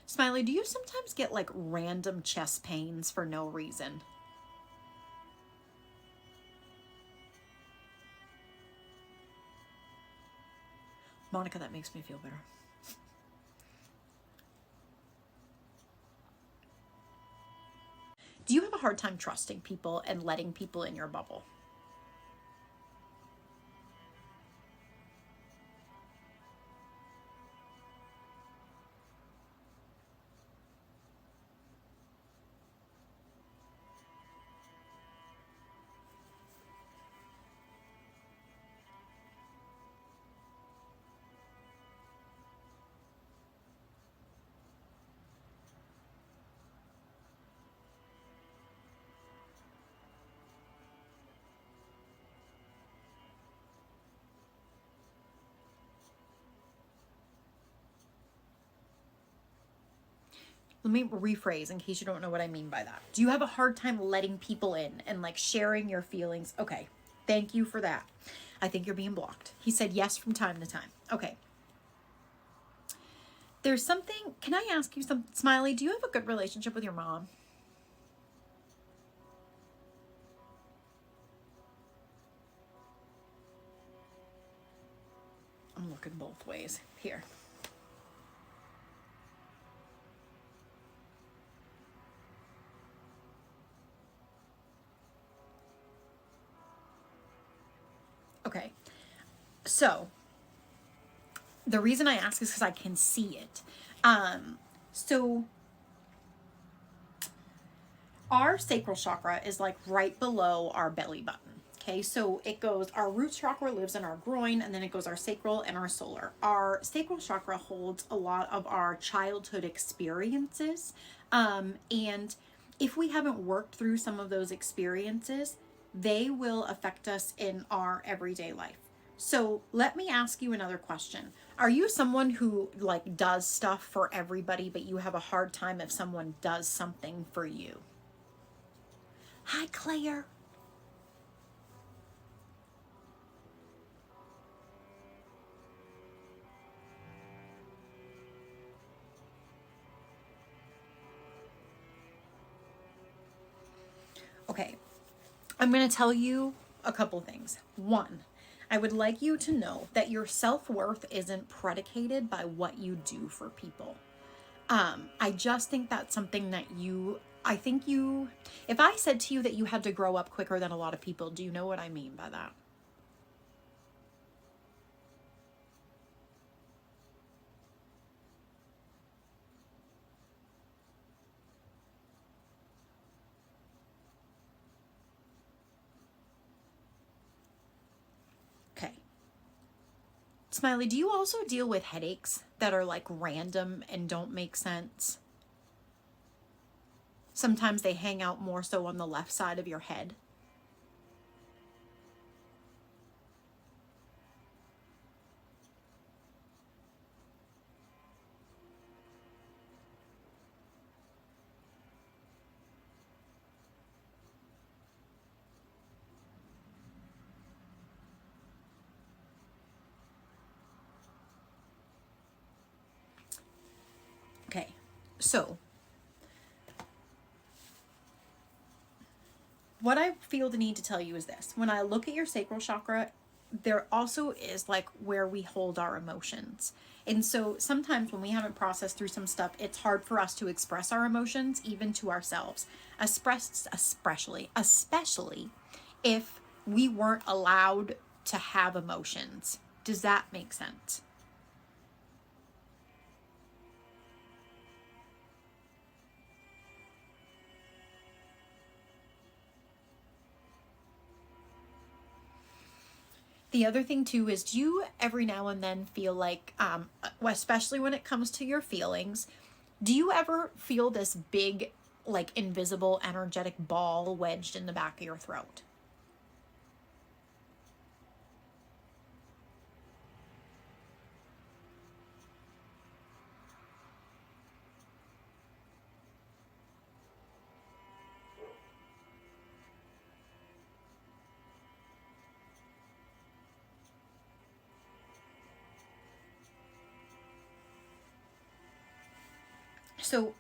Smiley, do you sometimes get like random chest pains for no reason? Monica, that makes me feel better. Do you have a hard time trusting people and letting people in your bubble? Let me rephrase in case you don't know what I mean by that. Do you have a hard time letting people in and like sharing your feelings? Okay, thank you for that. I think you're being blocked. He said yes from time to time. Okay. There's something, can I ask you something, Smiley? Do you have a good relationship with your mom? I'm looking both ways. Here. Okay, so the reason I ask is because I can see it. So our sacral chakra is like right below our belly button. Okay, so it goes, our root chakra lives in our groin, and then it goes our sacral and our solar. Our sacral chakra holds a lot of our childhood experiences. And if we haven't worked through some of those experiences, they will affect us in our everyday life. So let me ask you another question. Are you someone who like does stuff for everybody, but you have a hard time if someone does something for you? Hi, Claire. Okay, I'm going to tell you a couple things. One, I would like you to know that your self-worth isn't predicated by what you do for people. I just think that's something that I think if I said to you that you had to grow up quicker than a lot of people, do you know what I mean by that? Okay. Smiley, do you also deal with headaches that are like random and don't make sense? Sometimes they hang out more so on the left side of your head. Okay, so what I feel the need to tell you is this. When I look at your sacral chakra, there also is like where we hold our emotions. And so sometimes when we haven't processed through some stuff, it's hard for us to express our emotions, even to ourselves, especially if we weren't allowed to have emotions. Does that make sense? The other thing too is, do you every now and then feel like, especially when it comes to your feelings, do you ever feel this big, like invisible energetic ball wedged in the back of your throat? So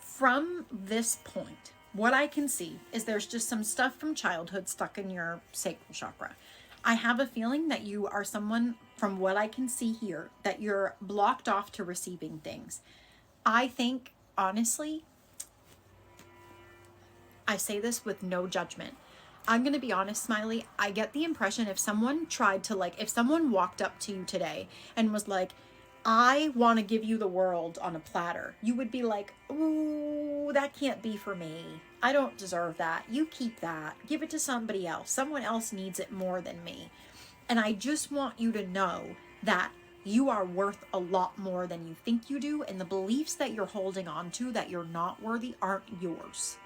from this point, what I can see is there's just some stuff from childhood stuck in your sacral chakra. I have a feeling that you are someone, from what I can see here, that you're blocked off to receiving things. I think, honestly, I say this with no judgment. I'm going to be honest, Smiley. I get the impression if someone tried to, like, if someone walked up to you today and was like, I want to give you the world on a platter, you would be like, ooh, that can't be for me. I don't deserve that. You keep that. Give it to somebody else. Someone else needs it more than me. And I just want you to know that you are worth a lot more than you think you do. And the beliefs that you're holding on to that you're not worthy aren't yours.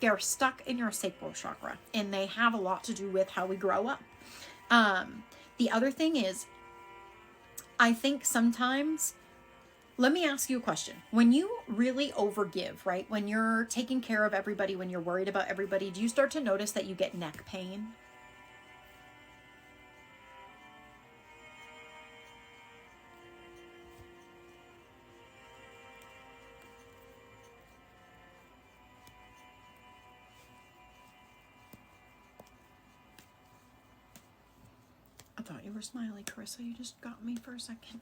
They're stuck in your sacral chakra, and they have a lot to do with how we grow up. The other thing is, I think sometimes, let me ask you a question. When you really overgive, right? When you're taking care of everybody, when you're worried about everybody, do you start to notice that you get neck pain? I thought you were Smiley, Carissa. You just got me for a second.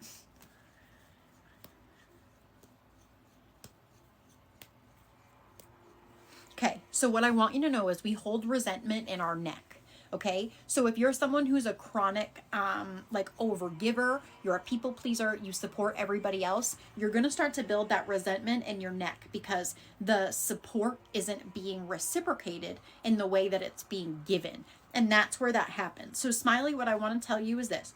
Okay, so what I want you to know is we hold resentment in our neck. Okay, so if you're someone who's a chronic, like overgiver, you're a people pleaser, you support everybody else, you're gonna start to build that resentment in your neck because the support isn't being reciprocated in the way that it's being given. And that's where that happens. So Smiley, what I want to tell you is this.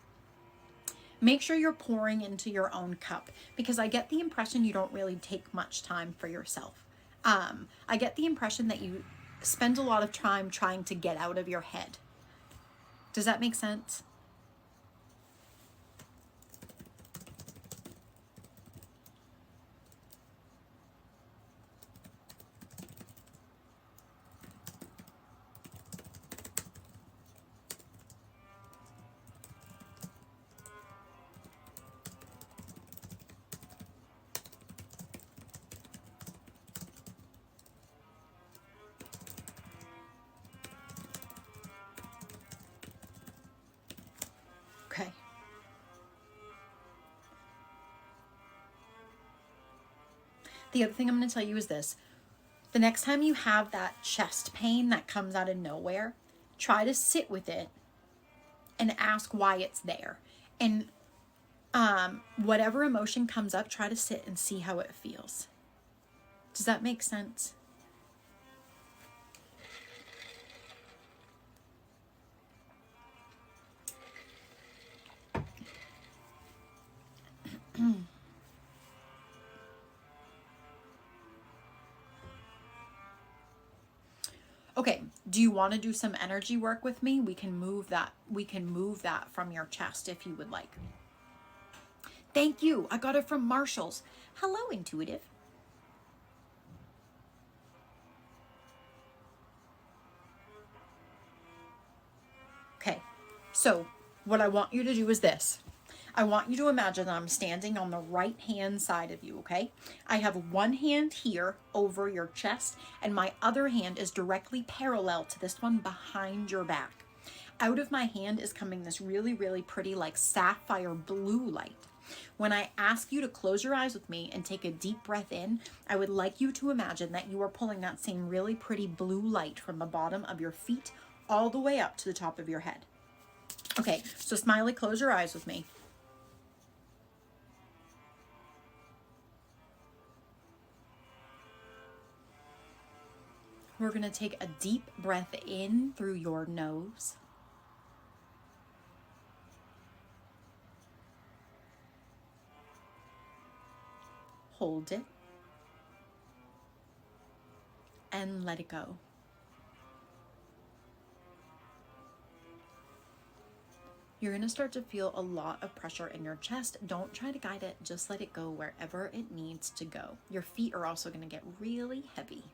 Make sure you're pouring into your own cup, because I get the impression you don't really take much time for yourself. I get the impression that you spend a lot of time trying to get out of your head. Does that make sense? The other thing I'm going to tell you is this. The next time you have that chest pain that comes out of nowhere, try to sit with it and ask why it's there. And whatever emotion comes up, try to sit and see how it feels. Does that make sense? Okay, do you want to do some energy work with me? We can move that. We can move that from your chest if you would like. Thank you. I got it from Marshall's. Hello, Intuitive. Okay, so what I want you to do is this. I want you to imagine that I'm standing on the right hand side of you, okay? I have one hand here over your chest, and my other hand is directly parallel to this one behind your back. Out of my hand is coming this really, really pretty like sapphire blue light. When I ask you to close your eyes with me and take a deep breath in, I would like you to imagine that you are pulling that same really pretty blue light from the bottom of your feet all the way up to the top of your head. Okay, so Smiley, close your eyes with me. We're going to take a deep breath in through your nose. Hold it. And let it go. You're going to start to feel a lot of pressure in your chest. Don't try to guide it. Just let it go wherever it needs to go. Your feet are also going to get really heavy.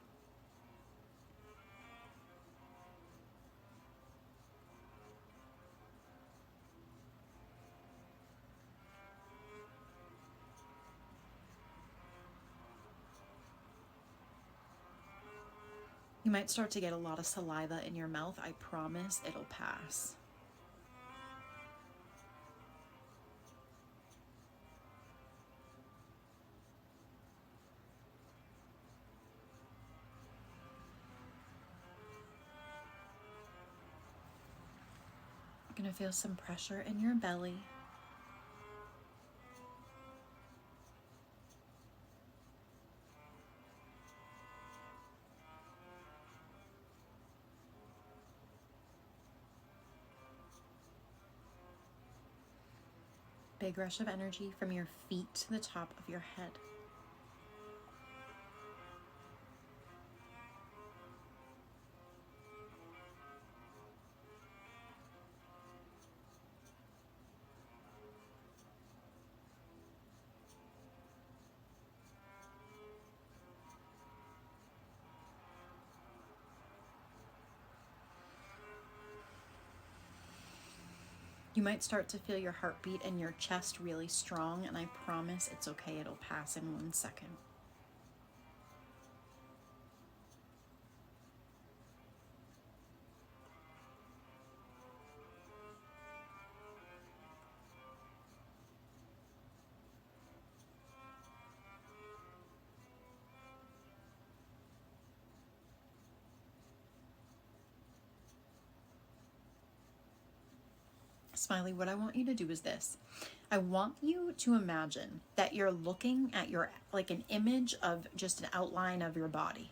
You might start to get a lot of saliva in your mouth. I promise it'll pass. You're going to feel some pressure in your belly. Big rush of energy from your feet to the top of your head. You might start to feel your heartbeat and your chest really strong, and I promise it's okay, it'll pass in 1 second. Smiley, what I want you to do is this. I want you to imagine that you're looking at your, like an image of just an outline of your body.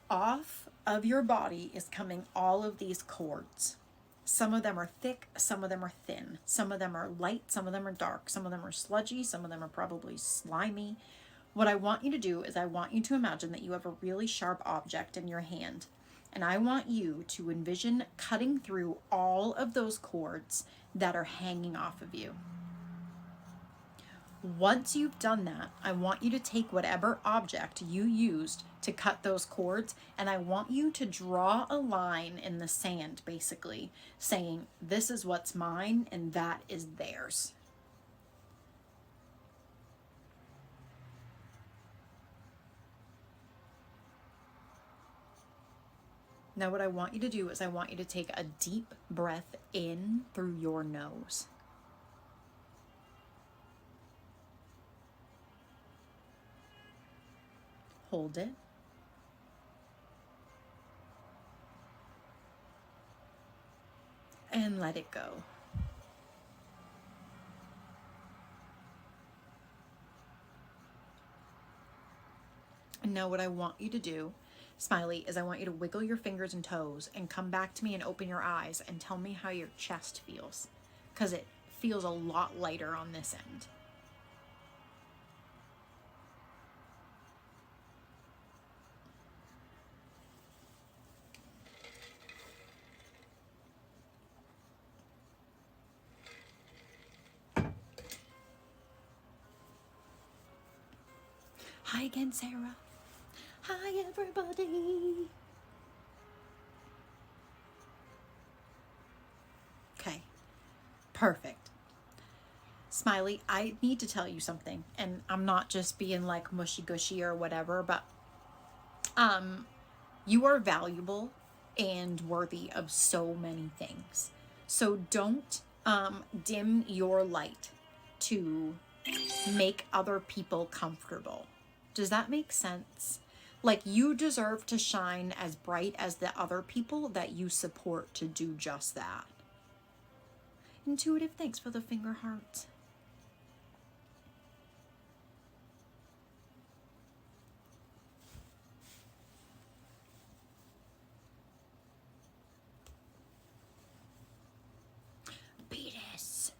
Off of your body is coming all of these cords. Some of them are thick, some of them are thin, some of them are light, some of them are dark, some of them are sludgy, some of them are probably slimy. What I want you to do is I want you to imagine that you have a really sharp object in your hand. And I want you to envision cutting through all of those cords that are hanging off of you. Once you've done that, I want you to take whatever object you used to cut those cords, and I want you to draw a line in the sand, basically, saying, this is what's mine and that is theirs. Now what I want you to do is I want you to take a deep breath in through your nose. Hold it. And let it go. And now what I want you to do, Smiley, is I want you to wiggle your fingers and toes and come back to me and open your eyes and tell me how your chest feels. Because it feels a lot lighter on this end. Hi again, Sarah. Hi, everybody. Okay, perfect. Smiley, I need to tell you something, and I'm not just being like mushy gushy or whatever, but you are valuable and worthy of so many things. So don't dim your light to make other people comfortable. Does that make sense? Like, you deserve to shine as bright as the other people that you support to do just that. Intuitive, thanks for the finger hearts. Beatus.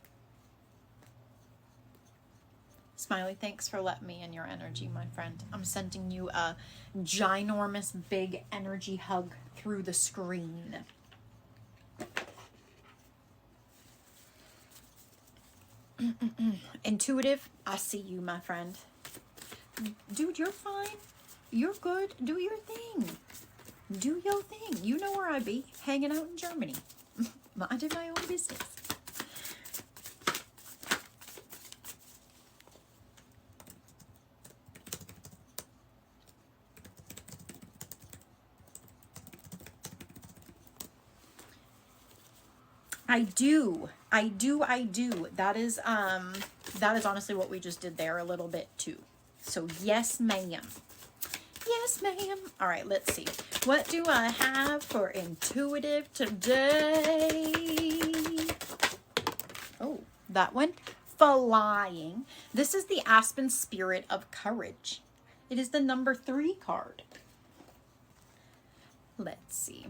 Smiley, thanks for letting me in your energy, my friend. I'm sending you a ginormous big energy hug through the screen. Intuitive, I see you, my friend. Dude, you're fine. You're good. Do your thing. Do your thing. You know where I be. Hanging out in Germany. Minding my own business. I do. That is honestly what we just did there a little bit too. So yes, ma'am. Yes, ma'am. All right, let's see. What do I have for intuitive today? Oh, that one. Flying. This is the Aspen Spirit of Courage. It is the number 3 card. Let's see.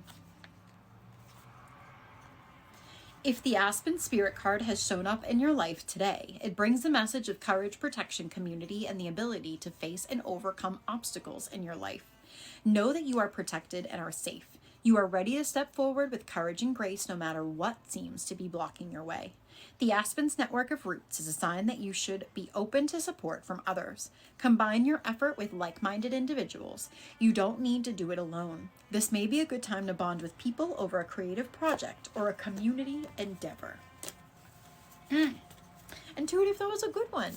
If the Aspen Spirit card has shown up in your life today, it brings a message of courage, protection, community, and the ability to face and overcome obstacles in your life. Know that you are protected and are safe. You are ready to step forward with courage and grace no matter what seems to be blocking your way. The Aspen's network of roots is a sign that you should be open to support from others. Combine your effort with like-minded individuals. You don't need to do it alone. This may be a good time to bond with people over a creative project or a community endeavor. Intuitive, that was a good one.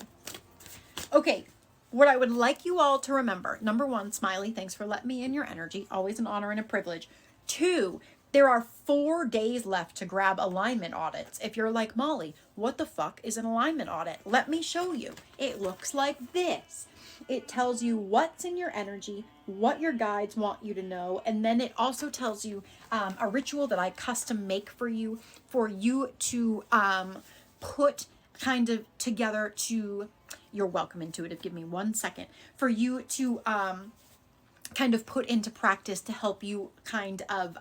Okay, what I would like you all to remember, number 1, Smiley, thanks for letting me in your energy. Always an honor and a privilege. 2, there are 4 days left to grab alignment audits. If you're like, Molly, what the fuck is an alignment audit? Let me show you. It looks like this. It tells you what's in your energy, what your guides want you to know, and then it also tells you a ritual that I custom make for you to put kind of together to, you're welcome, intuitive, give me 1 second, for you to kind of put into practice to help you kind of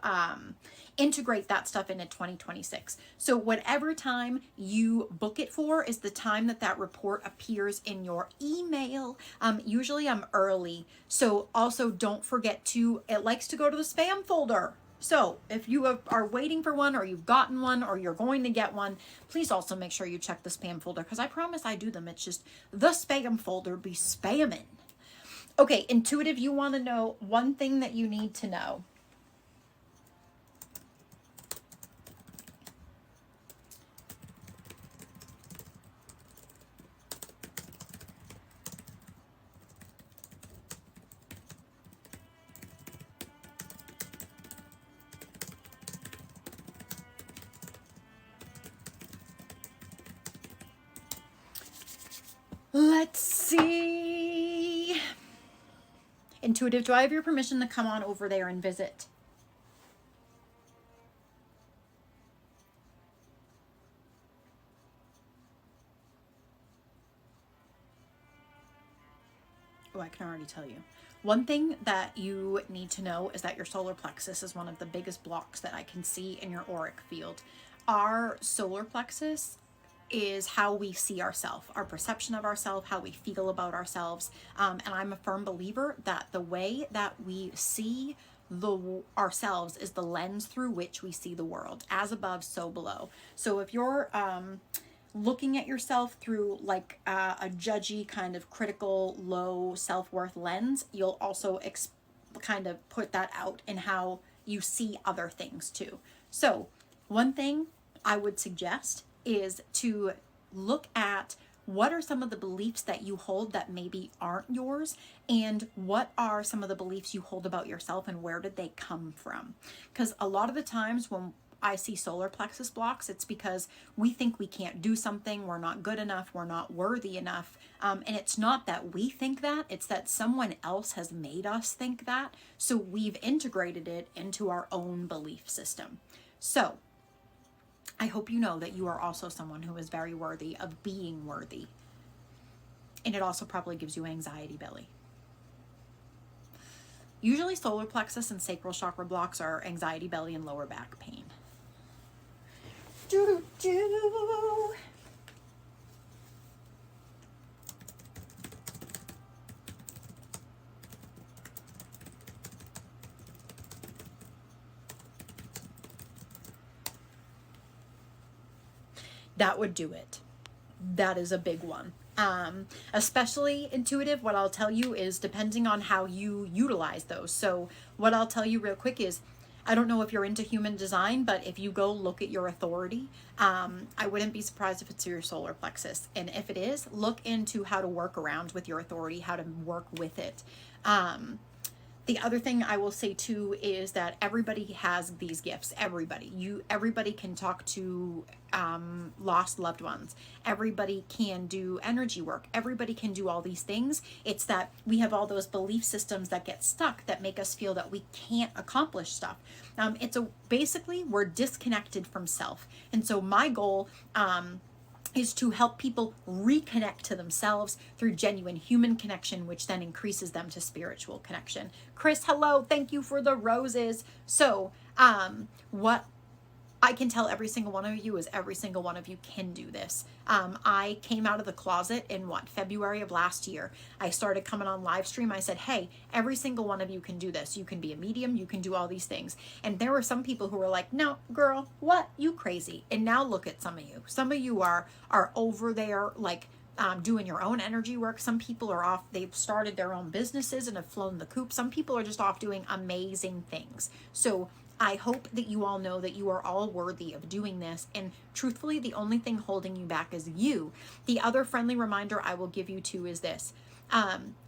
integrate that stuff into 2026. So whatever time you book it for is the time that that appears in your email. Usually I'm early. So also don't forget to, it likes to go to the spam folder. So if you are waiting for one, or you've gotten one, or you're going to get one, please also make sure you check the spam folder, because I promise I do them. It's just the spam folder be spamming. Okay, intuitive, you want to know one thing that you need to know. Let's see. Intuitive, do I have your permission to come on over there and visit? Oh, I can already tell you. One thing that you need to know is that your solar plexus is one of the biggest blocks that I can see in your auric field. Our solar plexus is how we see ourselves, our perception of ourselves, how we feel about ourselves. And I'm a firm believer that the way that we see ourselves is the lens through which we see the world. As above, so below. So if you're looking at yourself through like a judgy kind of critical low self-worth lens, you'll also kind of put that out in how you see other things too. So one thing I would suggest is to look at what are some of the beliefs that you hold that maybe aren't yours, and what are some of the beliefs you hold about yourself and where did they come from? Because a lot of the times when I see solar plexus blocks, it's because we think we can't do something, we're not good enough, we're not worthy enough. And it's not that we think that, it's that someone else has made us think that. So we've integrated it into our own belief system. So I hope you know that you are also someone who is very worthy of being worthy. And it also probably gives you anxiety belly. Usually solar plexus and sacral chakra blocks are anxiety belly and lower back pain. Doo-doo-doo. That would do it. That is a big one. Especially intuitive, what I'll tell you is depending on how you utilize those. So what I'll tell you real quick is, I don't know if you're into human design, but if you go look at your authority, I wouldn't be surprised if it's your solar plexus. And if it is, look into how to work around with your authority, how to work with it. The other thing I will say too is that everybody has these gifts. Everybody can talk to lost loved ones. Everybody can do energy work. Everybody can do all these things. It's that we have all those belief systems that get stuck that make us feel that we can't accomplish stuff. Basically we're disconnected from self. And so my goal is to help people reconnect to themselves through genuine human connection, which then increases them to spiritual connection. Chris, hello. Thank you for the roses. So what I can tell every single one of you is every single one of you can do this. I came out of the closet in February of last year. I started coming on live stream. I said, hey, every single one of you can do this. You can be a medium. You can do all these things. And there were some people who were like, no, girl, what? You crazy. And now look at some of you. Some of you are over there like doing your own energy work. Some people are off. They've started their own businesses and have flown the coop. Some people are just off doing amazing things. So I hope that you all know that you are all worthy of doing this. And truthfully, the only thing holding you back is you. The other friendly reminder I will give you too is this.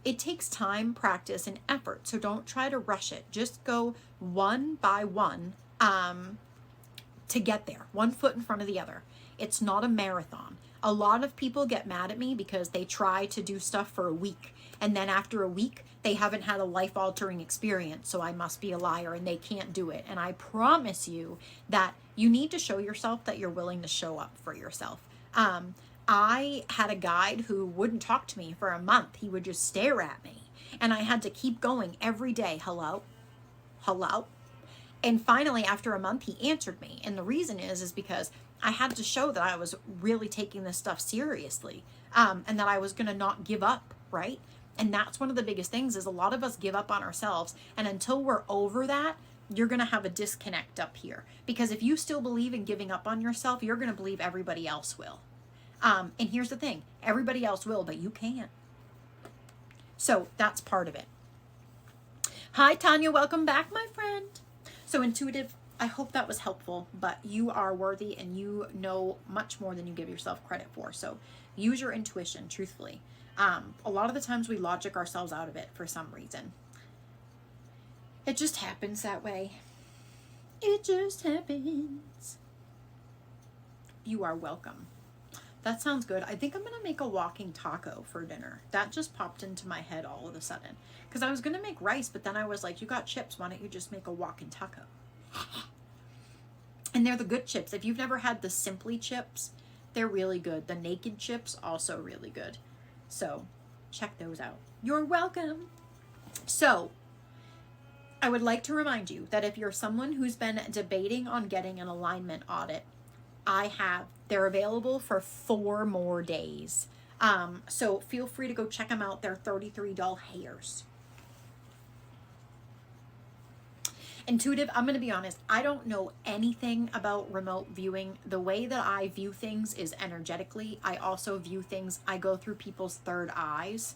It takes time, practice, and effort. So don't try to rush it. Just go one by one to get there. One foot in front of the other. It's not a marathon. A lot of people get mad at me because they try to do stuff for a week. And then after a week, they haven't had a life-altering experience, so I must be a liar and they can't do it. And I promise you that you need to show yourself that you're willing to show up for yourself. I had a guide who wouldn't talk to me for a month. He would just stare at me. And I had to keep going every day. Hello? Hello? And finally, after a month, he answered me. And the reason is because I had to show that I was really taking this stuff seriously, and that I was going to not give up, right? And that's one of the biggest things is a lot of us give up on ourselves. And until we're over that, you're going to have a disconnect up here. Because if you still believe in giving up on yourself, you're going to believe everybody else will. And here's the thing. Everybody else will, but you can't. So that's part of it. Hi, Tanya. Welcome back, my friend. So intuitive, I hope that was helpful, but you are worthy and you know much more than you give yourself credit for. So use your intuition, truthfully. A lot of the times we logic ourselves out of it for some reason. It just happens that way. It just happens. You are welcome. That sounds good. I think I'm going to make a walking taco for dinner. That just popped into my head all of a sudden. Because I was going to make rice, but then I was like, you got chips. Why don't you just make a walking taco? And they're the good chips. If you've never had the Simply chips, they're really good. The naked chips, also really good. So check those out. You're welcome. So I would like to remind you that if you're someone who's been debating on getting an alignment audit, they're available for 4 more days. So feel free to go check them out. They're $33 hairs. Intuitive, I'm going to be honest, I don't know anything about remote viewing. The way that I view things is energetically. I also view things, I go through people's third eyes.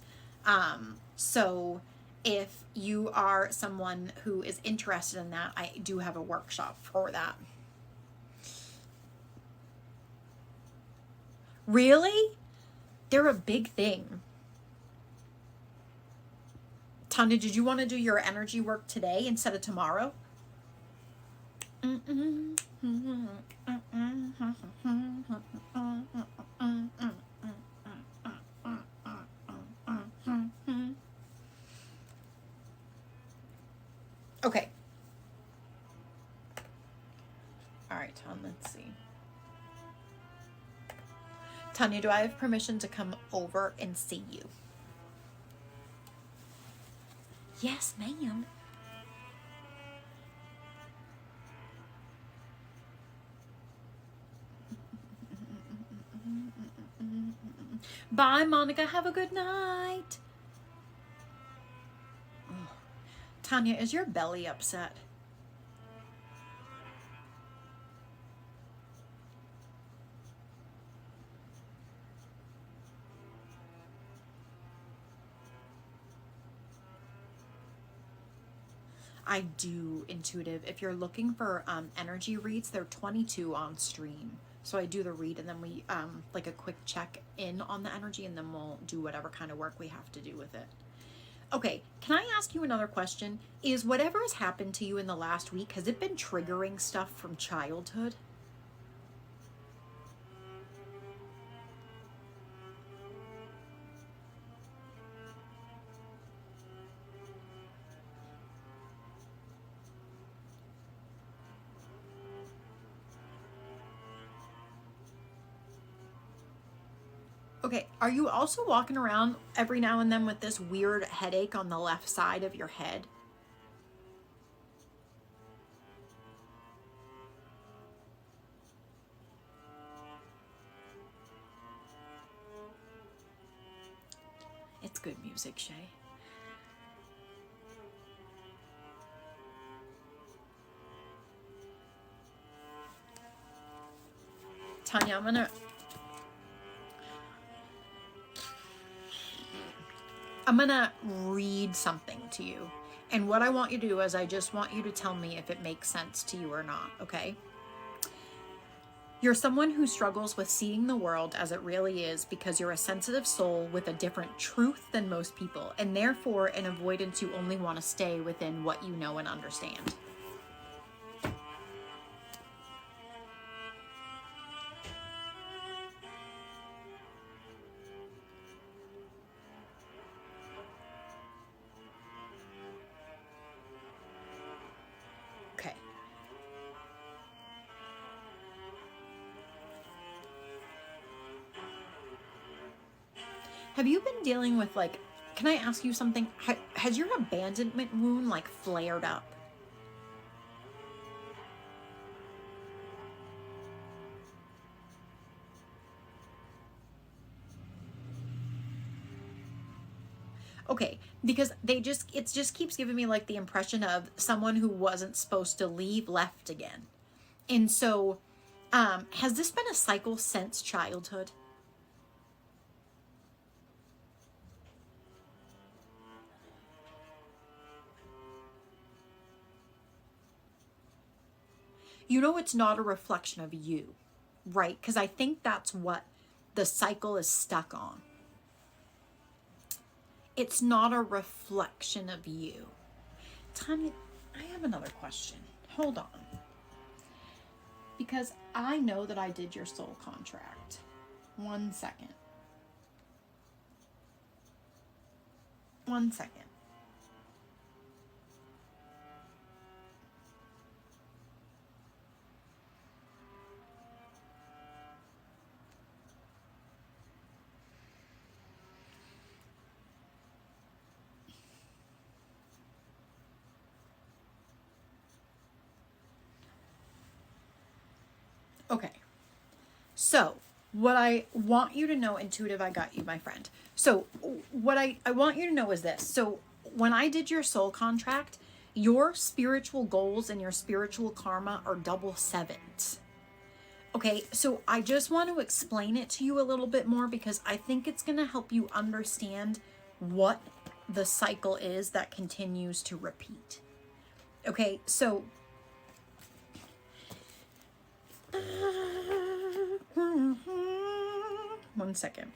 So if you are someone who is interested in that, I do have a workshop for that. Really? They're a big thing. Tanya, did you want to do your energy work today instead of tomorrow? Okay. All right, Tom, let's see. Tanya, do I have permission to come over and see you? Yes, ma'am. Bye, Monica. Have a good night. Oh. Tanya, is your belly upset? I do, Intuitive. If you're looking for energy reads, they're 22 on stream. So I do the read and then we like a quick check in on the energy and then we'll do whatever kind of work we have to do with it. Okay, can I ask you another question? Is whatever has happened to you in the last week, has it been triggering stuff from childhood? Okay, are you also walking around every now and then with this weird headache on the left side of your head? It's good music, Shay. Tanya, I'm gonna read something to you. And what I want you to do is I just want you to tell me if it makes sense to you or not, okay? You're someone who struggles with seeing the world as it really is because you're a sensitive soul with a different truth than most people, and therefore an avoidance you only want to stay within what you know and understand. Okay. Have you been dealing with, like, can I ask you something? Has your abandonment wound, like, flared up? Okay, because it just keeps giving me, like, the impression of someone who wasn't supposed to leave left again. And so, has this been a cycle since childhood? You know, it's not a reflection of you, right? Because I think that's what the cycle is stuck on. It's not a reflection of you. Tanya, I have another question. Hold on. Because I know that I did your soul contract. 1 second. 1 second. Okay. So, what I want you to know, intuitive, I got you, my friend. So, what I want you to know is this. So, when I did your soul contract, your spiritual goals and your spiritual karma are double sevens. Okay, so I just want to explain it to you a little bit more because I think it's going to help you understand what the cycle is that continues to repeat. Okay, so 1 second.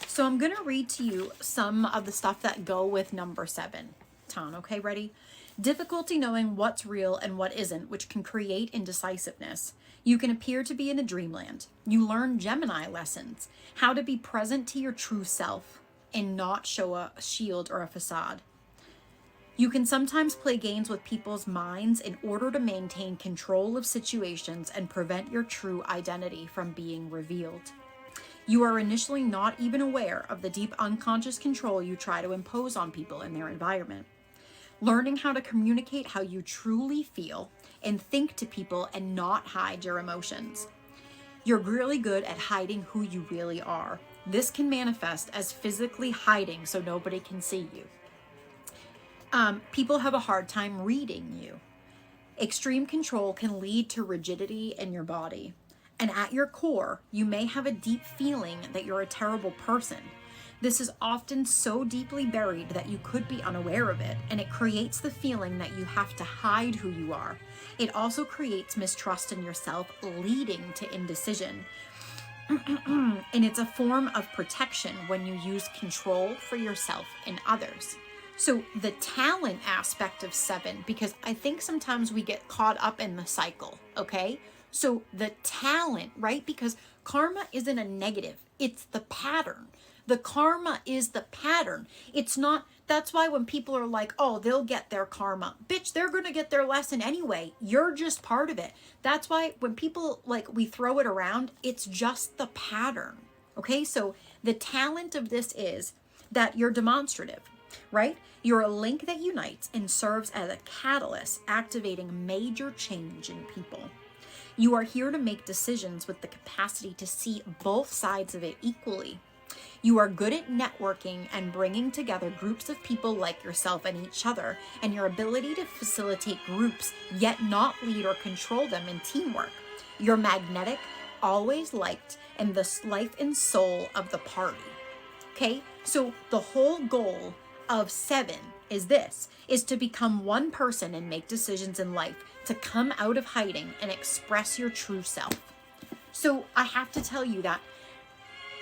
So I'm going to read to you some of the stuff that go with number 7, Tan. Okay, ready? Difficulty knowing what's real and what isn't, which can create indecisiveness. You can appear to be in a dreamland. You learn Gemini lessons, how to be present to your true self and not show a shield or a facade. You can sometimes play games with people's minds in order to maintain control of situations and prevent your true identity from being revealed. You are initially not even aware of the deep unconscious control you try to impose on people in their environment. Learning how to communicate how you truly feel and think to people and not hide your emotions. You're really good at hiding who you really are. This can manifest as physically hiding so nobody can see you. People have a hard time reading you. Extreme control can lead to rigidity in your body. And at your core, you may have a deep feeling that you're a terrible person. This is often so deeply buried that you could be unaware of it, and it creates the feeling that you have to hide who you are. It also creates mistrust in yourself, leading to indecision. And it's a form of protection when you use control for yourself and others. So the talent aspect of 7, because I think sometimes we get caught up in the cycle, okay? So the talent, right? Because karma isn't a negative, it's the pattern. The karma is the pattern. It's not, that's why when people are like, oh, they'll get their karma. Bitch, they're going to get their lesson anyway. You're just part of it. That's why when people, like, we throw it around, it's just the pattern. Okay, so the talent of this is that you're demonstrative, right? You're a link that unites and serves as a catalyst, activating major change in people. You are here to make decisions with the capacity to see both sides of it equally. You are good at networking and bringing together groups of people like yourself and each other, and your ability to facilitate groups yet not lead or control them in teamwork. You're magnetic, always liked, and the life and soul of the party. Okay, so the whole goal of 7 is this, is to become one person and make decisions in life, to come out of hiding and express your true self. So I have to tell you that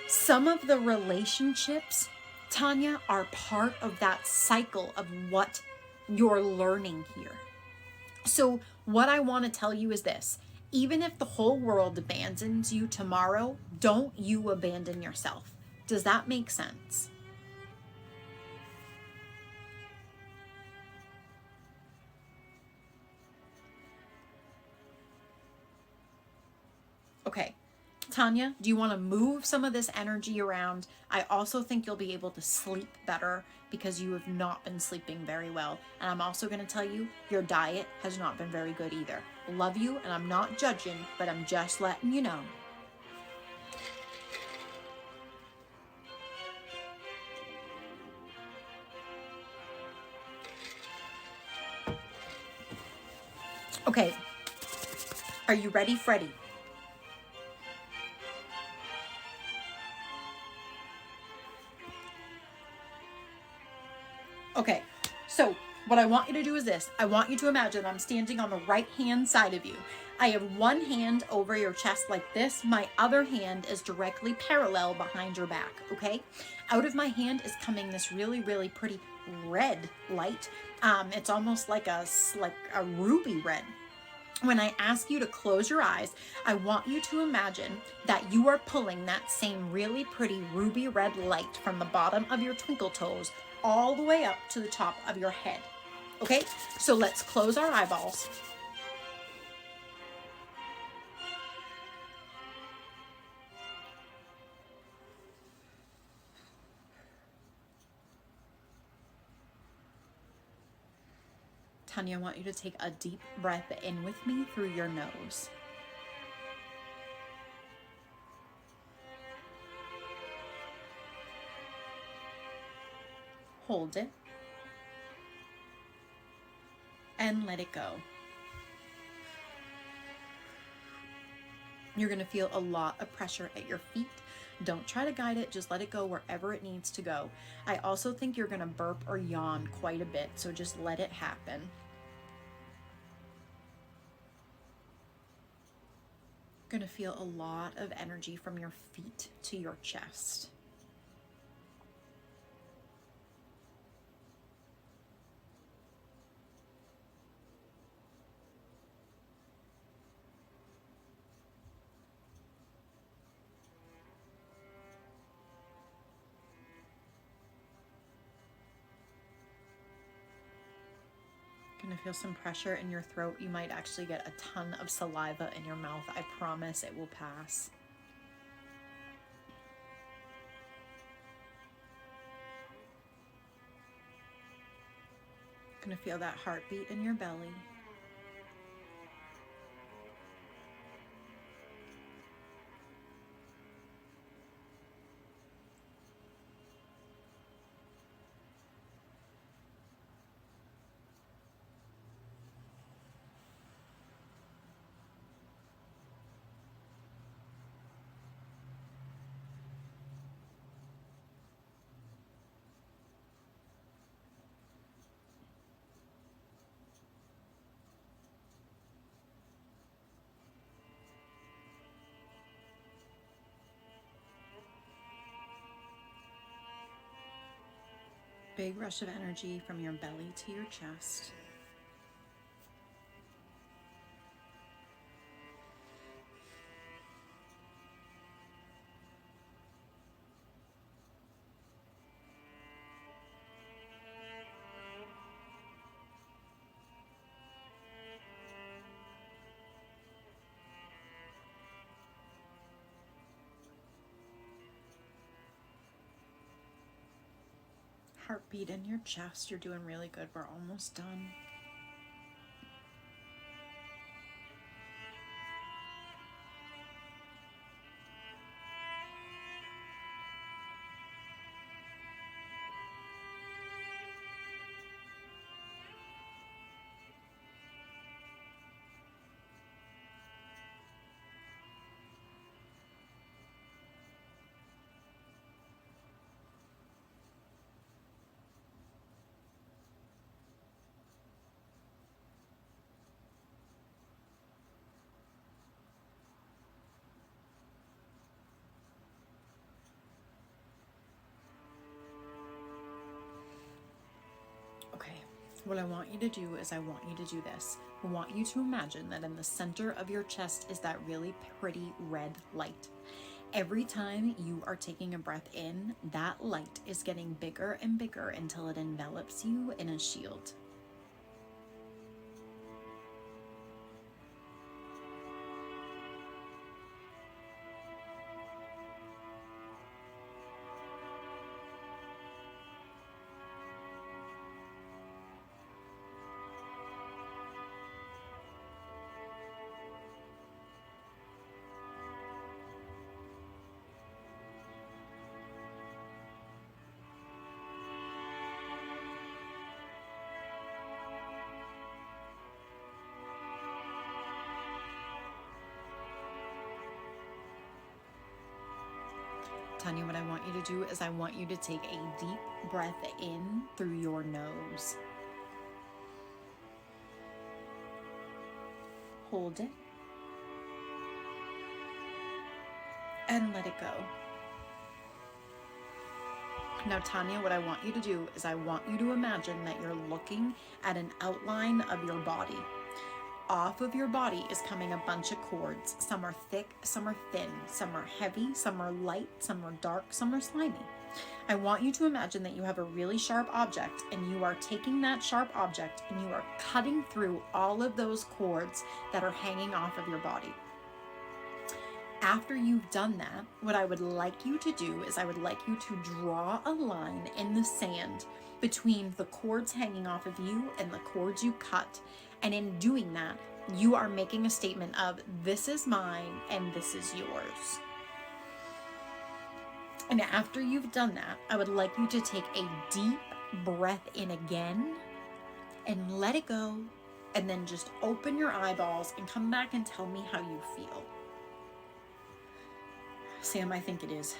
some of the relationships, Tanya, are part of that cycle of what you're learning here. So what I want to tell you is this, even if the whole world abandons you tomorrow, don't you abandon yourself. Does that make sense? Okay. Tanya, do you want to move some of this energy around? I also think you'll be able to sleep better because you have not been sleeping very well. And I'm also going to tell you, your diet has not been very good either. Love you, and I'm not judging, but I'm just letting you know. Okay. Are you ready, Freddie? Okay, so what I want you to do is this. I want you to imagine I'm standing on the right-hand side of you. I have one hand over your chest like this. My other hand is directly parallel behind your back, okay? Out of my hand is coming this really, really pretty red light. It's almost like a ruby red. When I ask you to close your eyes, I want you to imagine that you are pulling that same really pretty ruby red light from the bottom of your twinkle toes all the way up to the top of your head. Okay, so let's close our eyeballs. Tanya, I want you to take a deep breath in with me through your nose. Hold it. And let it go. You're going to feel a lot of pressure at your feet. Don't try to guide it, just let it go wherever it needs to go. I also think you're going to burp or yawn quite a bit, so just let it happen. You're going to feel a lot of energy from your feet to your chest. Gonna feel some pressure in your throat. You might actually get a ton of saliva in your mouth. I promise it will pass. Gonna feel that heartbeat in your belly. Big rush of energy from your belly to your chest. Heartbeat in your chest. You're doing really good. We're almost done. Okay, what I want you to do is I want you to do this. I want you to imagine that in the center of your chest is that really pretty red light. Every time you are taking a breath in, that light is getting bigger and bigger until it envelops you in a shield. Tanya, what I want you to do is I want you to take a deep breath in through your nose. Hold it. And let it go. Now, Tanya, what I want you to do is I want you to imagine that you're looking at an outline of your body. off of your body is coming a bunch of cords. Some are thick, some are thin, some are heavy, some are light, some are dark, some are slimy. I want you to imagine that you have a really sharp object and you are taking that sharp object and you are cutting through all of those cords that are hanging off of your body. After you've done that, what I would like you to do is I would like you to draw a line in the sand between the cords hanging off of you and the cords you cut. And in doing that, you are making a statement of, this is mine and this is yours. And after you've done that, I would like you to take a deep breath in again and let it go. And then just open your eyeballs and come back and tell me how you feel. Sam, I think it is.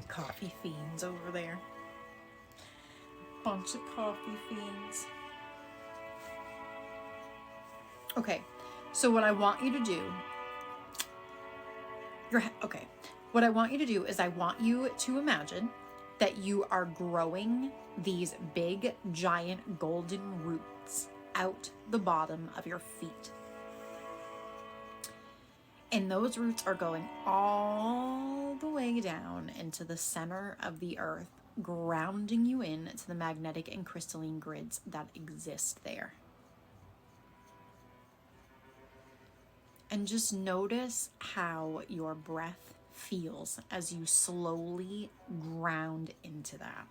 Coffee fiends over there. Bunch of coffee fiends. Okay, so what I want you to do, what I want you to do is I want you to imagine that you are growing these big, giant golden roots out the bottom of your feet. And those roots are going all the way down into the center of the earth, grounding you in to the magnetic and crystalline grids that exist there. And just notice how your breath feels as you slowly ground into that.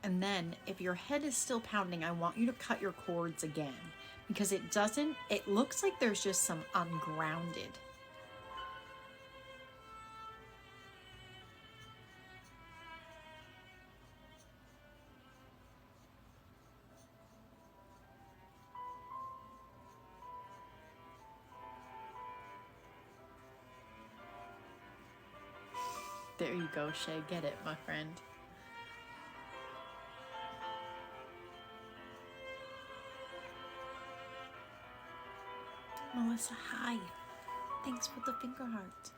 And then if your head is still pounding, I want you to cut your cords again, because it looks like there's just some ungrounded. There you go, Shay. Get it, my friend. Melissa, hi. Thanks for the finger heart.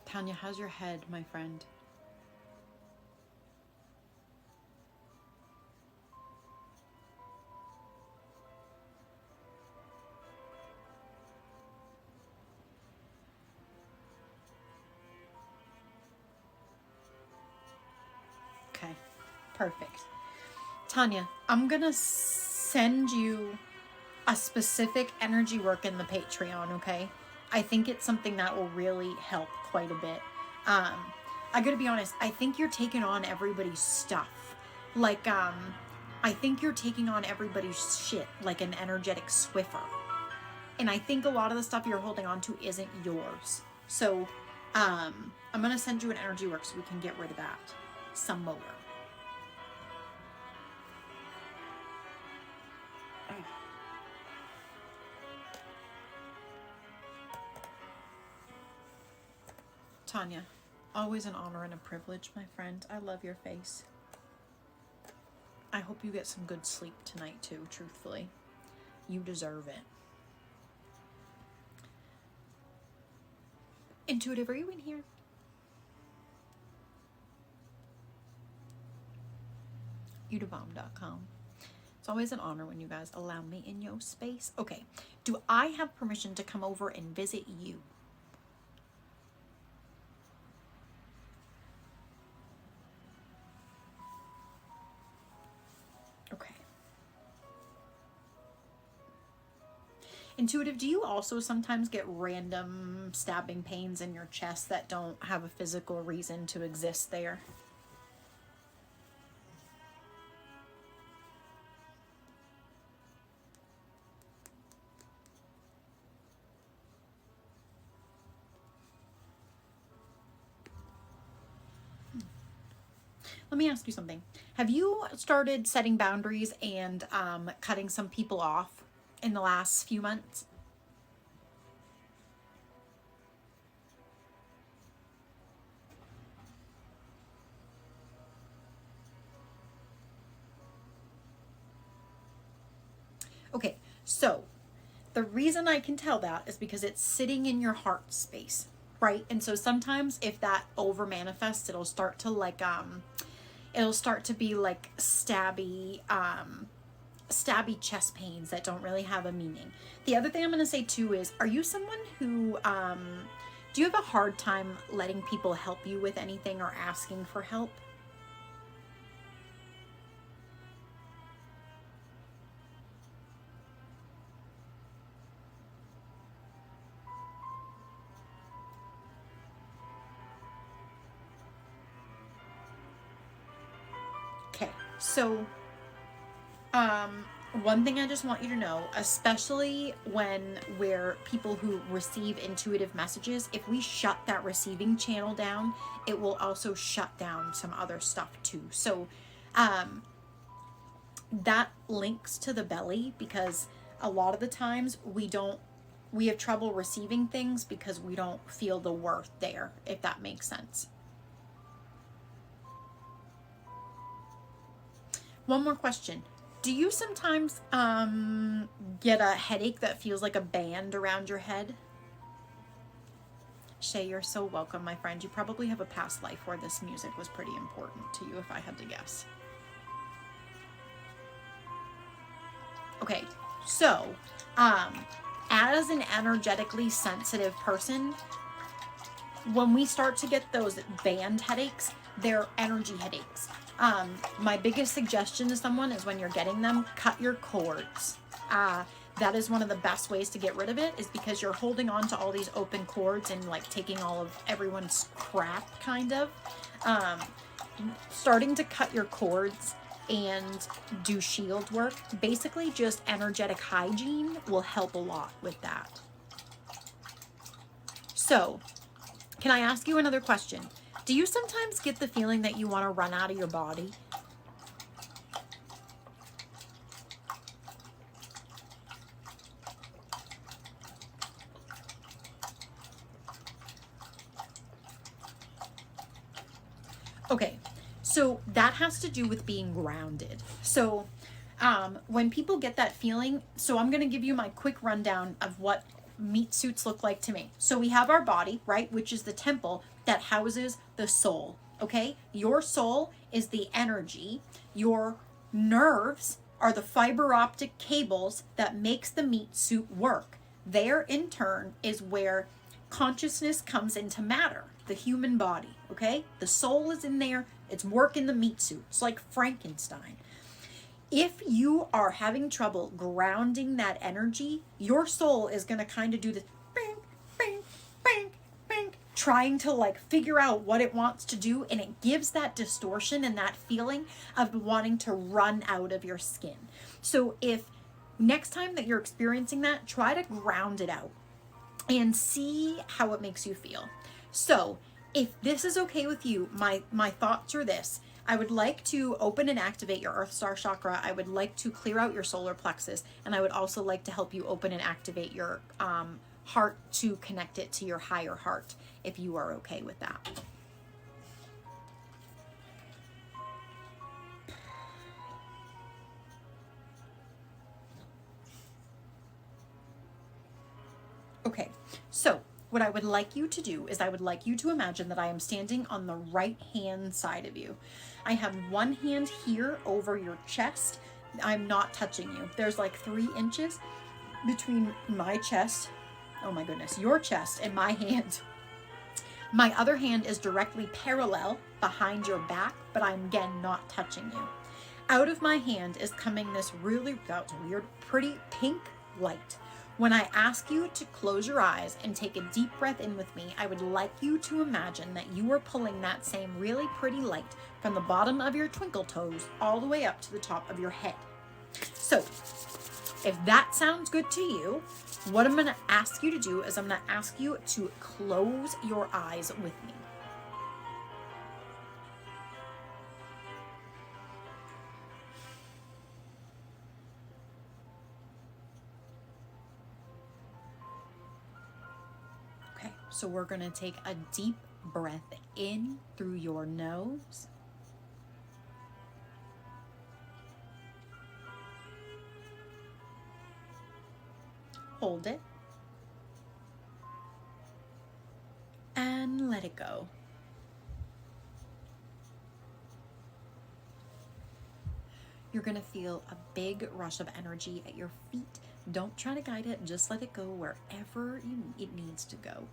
Tanya, how's your head, my friend? Okay, perfect. Tanya, I'm gonna send you a specific energy work in the Patreon, okay? I think it's something that will really help quite a bit. I gotta be honest, I think you're taking on everybody's stuff. Like, I think you're taking on everybody's shit like an energetic Swiffer. And I think a lot of the stuff you're holding on to isn't yours. So, I'm gonna send you an energy work so we can get rid of that some more. Tanya, always an honor and a privilege, my friend. I love your face. I hope you get some good sleep tonight too, truthfully. You deserve it. Intuitive, are you in here? Udabomb.com. It's always an honor when you guys allow me in your space. Okay, do I have permission to come over and visit you? Okay. Intuitive, do you also sometimes get random stabbing pains in your chest that don't have a physical reason to exist there? Let me ask you something. Have you started setting boundaries and cutting some people off in the last few months? Okay, so the reason I can tell that is because it's sitting in your heart space, right? And so sometimes if that over manifests, it'll start to like it'll start to be like stabby chest pains that don't really have a meaning. The other thing I'm going to say too is, are you someone who do you have a hard time letting people help you with anything or asking for help? Okay, so one thing I just want you to know, especially when we're people who receive intuitive messages, if we shut that receiving channel down, it will also shut down some other stuff too. So that links to the belly, because a lot of the times we have trouble receiving things because we don't feel the worth there, if that makes sense. One more question. Do you sometimes get a headache that feels like a band around your head? Shay, you're so welcome, my friend. You probably have a past life where this music was pretty important to you, if I had to guess. Okay, so as an energetically sensitive person, when we start to get those band headaches, they're energy headaches. My biggest suggestion to someone is, when you're getting them, cut your cords. That is one of the best ways to get rid of it, is because you're holding on to all these open cords and like taking all of everyone's crap, kind of. Starting to cut your cords and do shield work, basically just energetic hygiene, will help a lot with that. So, can I ask you another question? Do you sometimes get the feeling that you want to run out of your body? Okay, so that has to do with being grounded. So when people get that feeling, so I'm going to give you my quick rundown of what meat suits look like to me. So we have our body, right, which is the temple that houses the soul, okay? Your soul is the energy. Your nerves are the fiber optic cables that makes the meat suit work. There, in turn, is where consciousness comes into matter, the human body, okay? The soul is in there. It's working the meat suit. It's like Frankenstein. If you are having trouble grounding that energy, your soul is going to kind of do this bang, bang, bang, bang, trying to like figure out what it wants to do, and it gives that distortion and that feeling of wanting to run out of your skin. So if next time that you're experiencing that, try to ground it out and see how it makes you feel. So if this is okay with you, my thoughts are this. I would like to open and activate your Earth Star chakra. I would like to clear out your solar plexus. And I would also like to help you open and activate your heart to connect it to your higher heart, if you are okay with that. Okay, so what I would like you to do is, I would like you to imagine that I am standing on the right hand side of you. I have one hand here over your chest. I'm not touching you. There's like 3 inches between my chest, oh my goodness, your chest and my hand. My other hand is directly parallel behind your back, but I'm again not touching you. Out of my hand is coming this really, that's weird, pretty pink light. When I ask you to close your eyes and take a deep breath in with me, I would like you to imagine that you are pulling that same really pretty light from the bottom of your twinkle toes all the way up to the top of your head. So if that sounds good to you, what I'm going to ask you to do is I'm going to ask you to close your eyes with me. Okay, so we're going to take a deep breath in through your nose. Hold it. And let it go. You're going to feel a big rush of energy at your feet. Don't try to guide it, just let it go wherever it needs to go.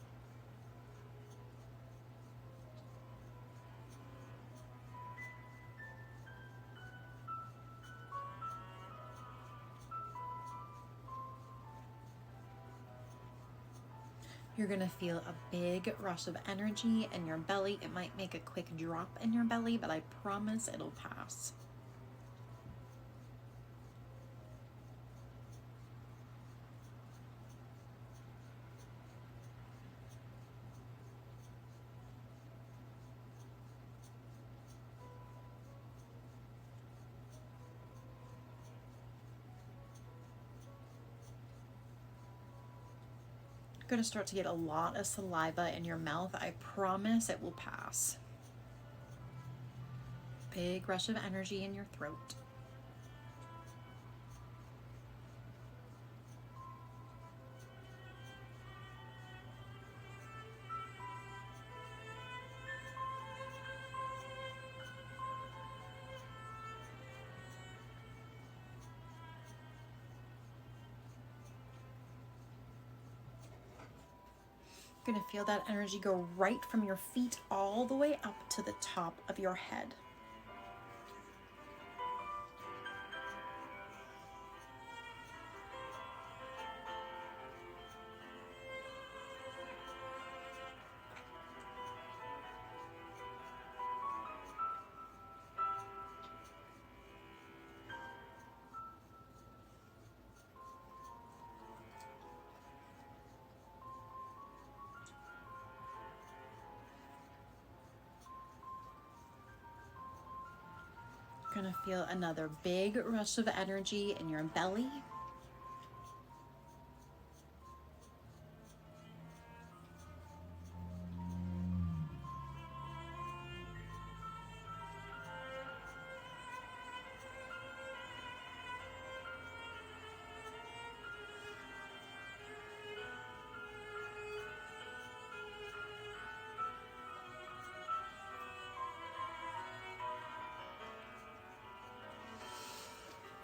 You're going to feel a big rush of energy in your belly. It might make a quick drop in your belly, but I promise it'll pass. Going to start to get a lot of saliva in your mouth. I promise it will pass. Big rush of energy in your throat. You're going to feel that energy go right from your feet all the way up to the top of your head. Gonna feel another big rush of energy in your belly.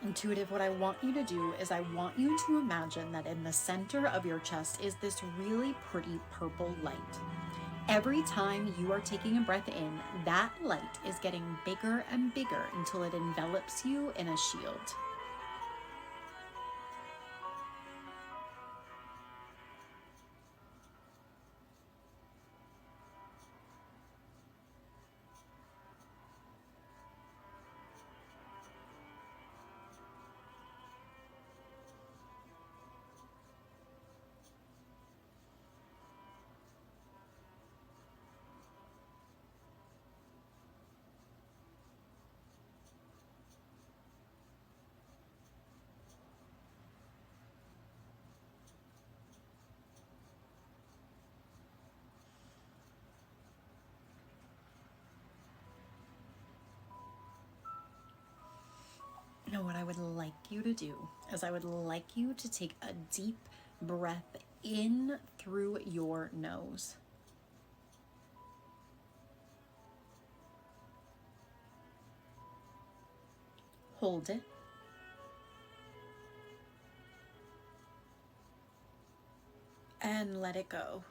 Intuitive, what I want you to do is I want you to imagine that in the center of your chest is this really pretty purple light. Every time you are taking a breath in, that light is getting bigger and bigger until it envelops you in a shield. Now, what I would like you to do is I would like you to take a deep breath in through your nose. Hold it. and let it go.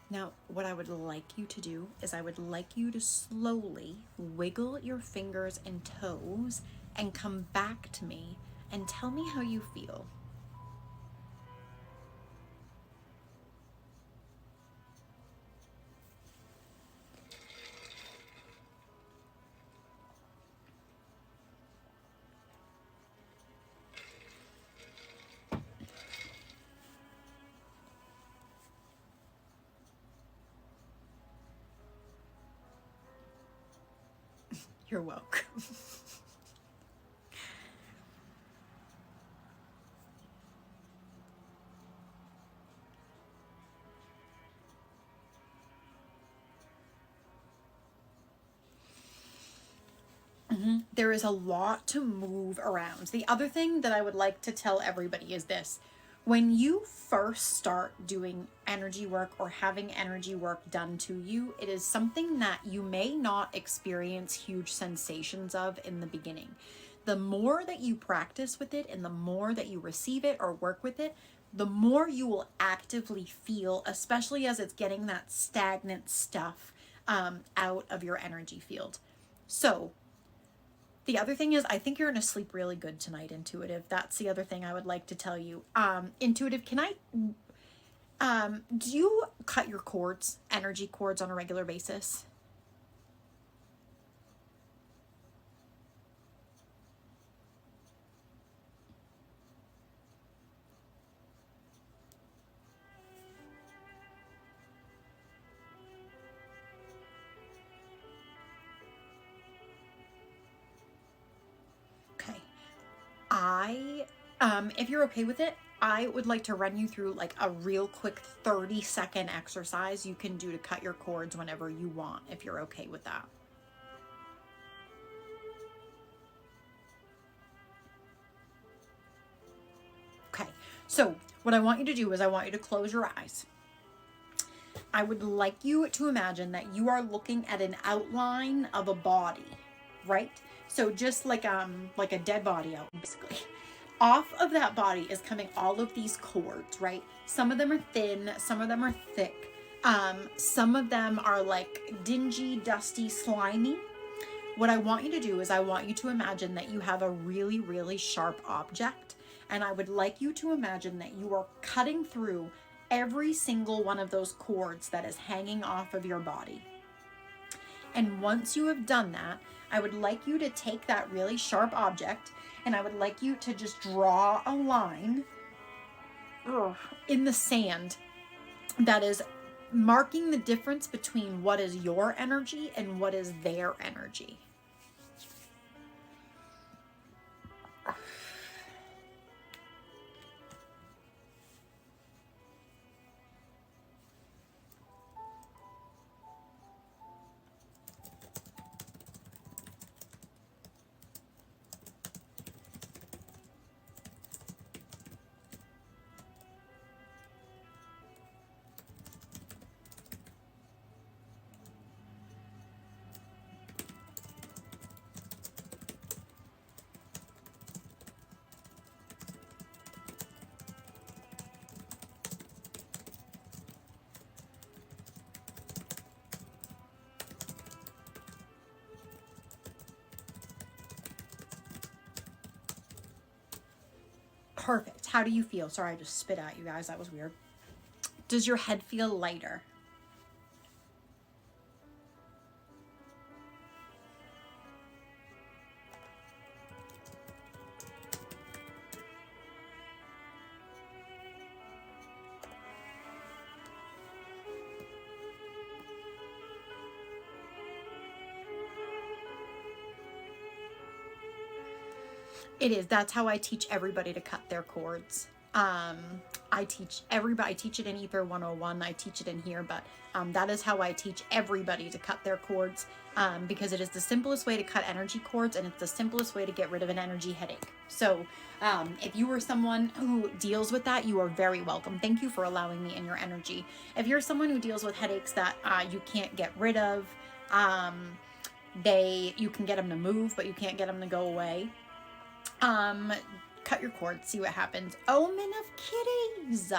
Now, what I would like you to do is I would like you to slowly wiggle your fingers and toes and come back to me and tell me how you feel. You're welcome. There is a lot to move around. The other thing that I would like to tell everybody is this. When you first start doing energy work or having energy work done to you, it is something that you may not experience huge sensations of in the beginning. The more that you practice with it and the more that you receive it or work with it, the more you will actively feel, especially as it's getting that stagnant stuff out of your energy field. So the other thing is, I think you're going to sleep really good tonight, Intuitive. That's the other thing I would like to tell you. Intuitive, do you cut your cords, energy cords, on a regular basis? Okay. If you're okay with it, I would like to run you through like a real quick 30-second exercise you can do to cut your cords whenever you want, if you're okay with that. Okay, so what I want you to do is I want you to close your eyes. I would like you to imagine that you are looking at an outline of a body, right? So just like a dead body out, basically. Off of that body is coming all of these cords, right? Some of them are thin, some of them are thick. Some of them are like dingy, dusty, slimy. What I want you to do is I want you to imagine that you have a really, really sharp object. And I would like you to imagine that you are cutting through every single one of those cords that is hanging off of your body. And once you have done that, I would like you to take that really sharp object and I would like you to just draw a line in the sand that is marking the difference between what is your energy and what is their energy. Perfect. How do you feel? Sorry, I just spit at you guys. That was weird. Does your head feel lighter? It is. That's how I teach everybody to cut their cords. I teach everybody, I teach it in Ether 101, I teach it in here, but that is how I teach everybody to cut their cords, because it is the simplest way to cut energy cords and it's the simplest way to get rid of an energy headache. So if you are someone who deals with that, you are very welcome. Thank you for allowing me in your energy. If you're someone who deals with headaches that you can't get rid of, you can get them to move, but you can't get them to go away. Cut your cord, see what happens. Omen of kitties.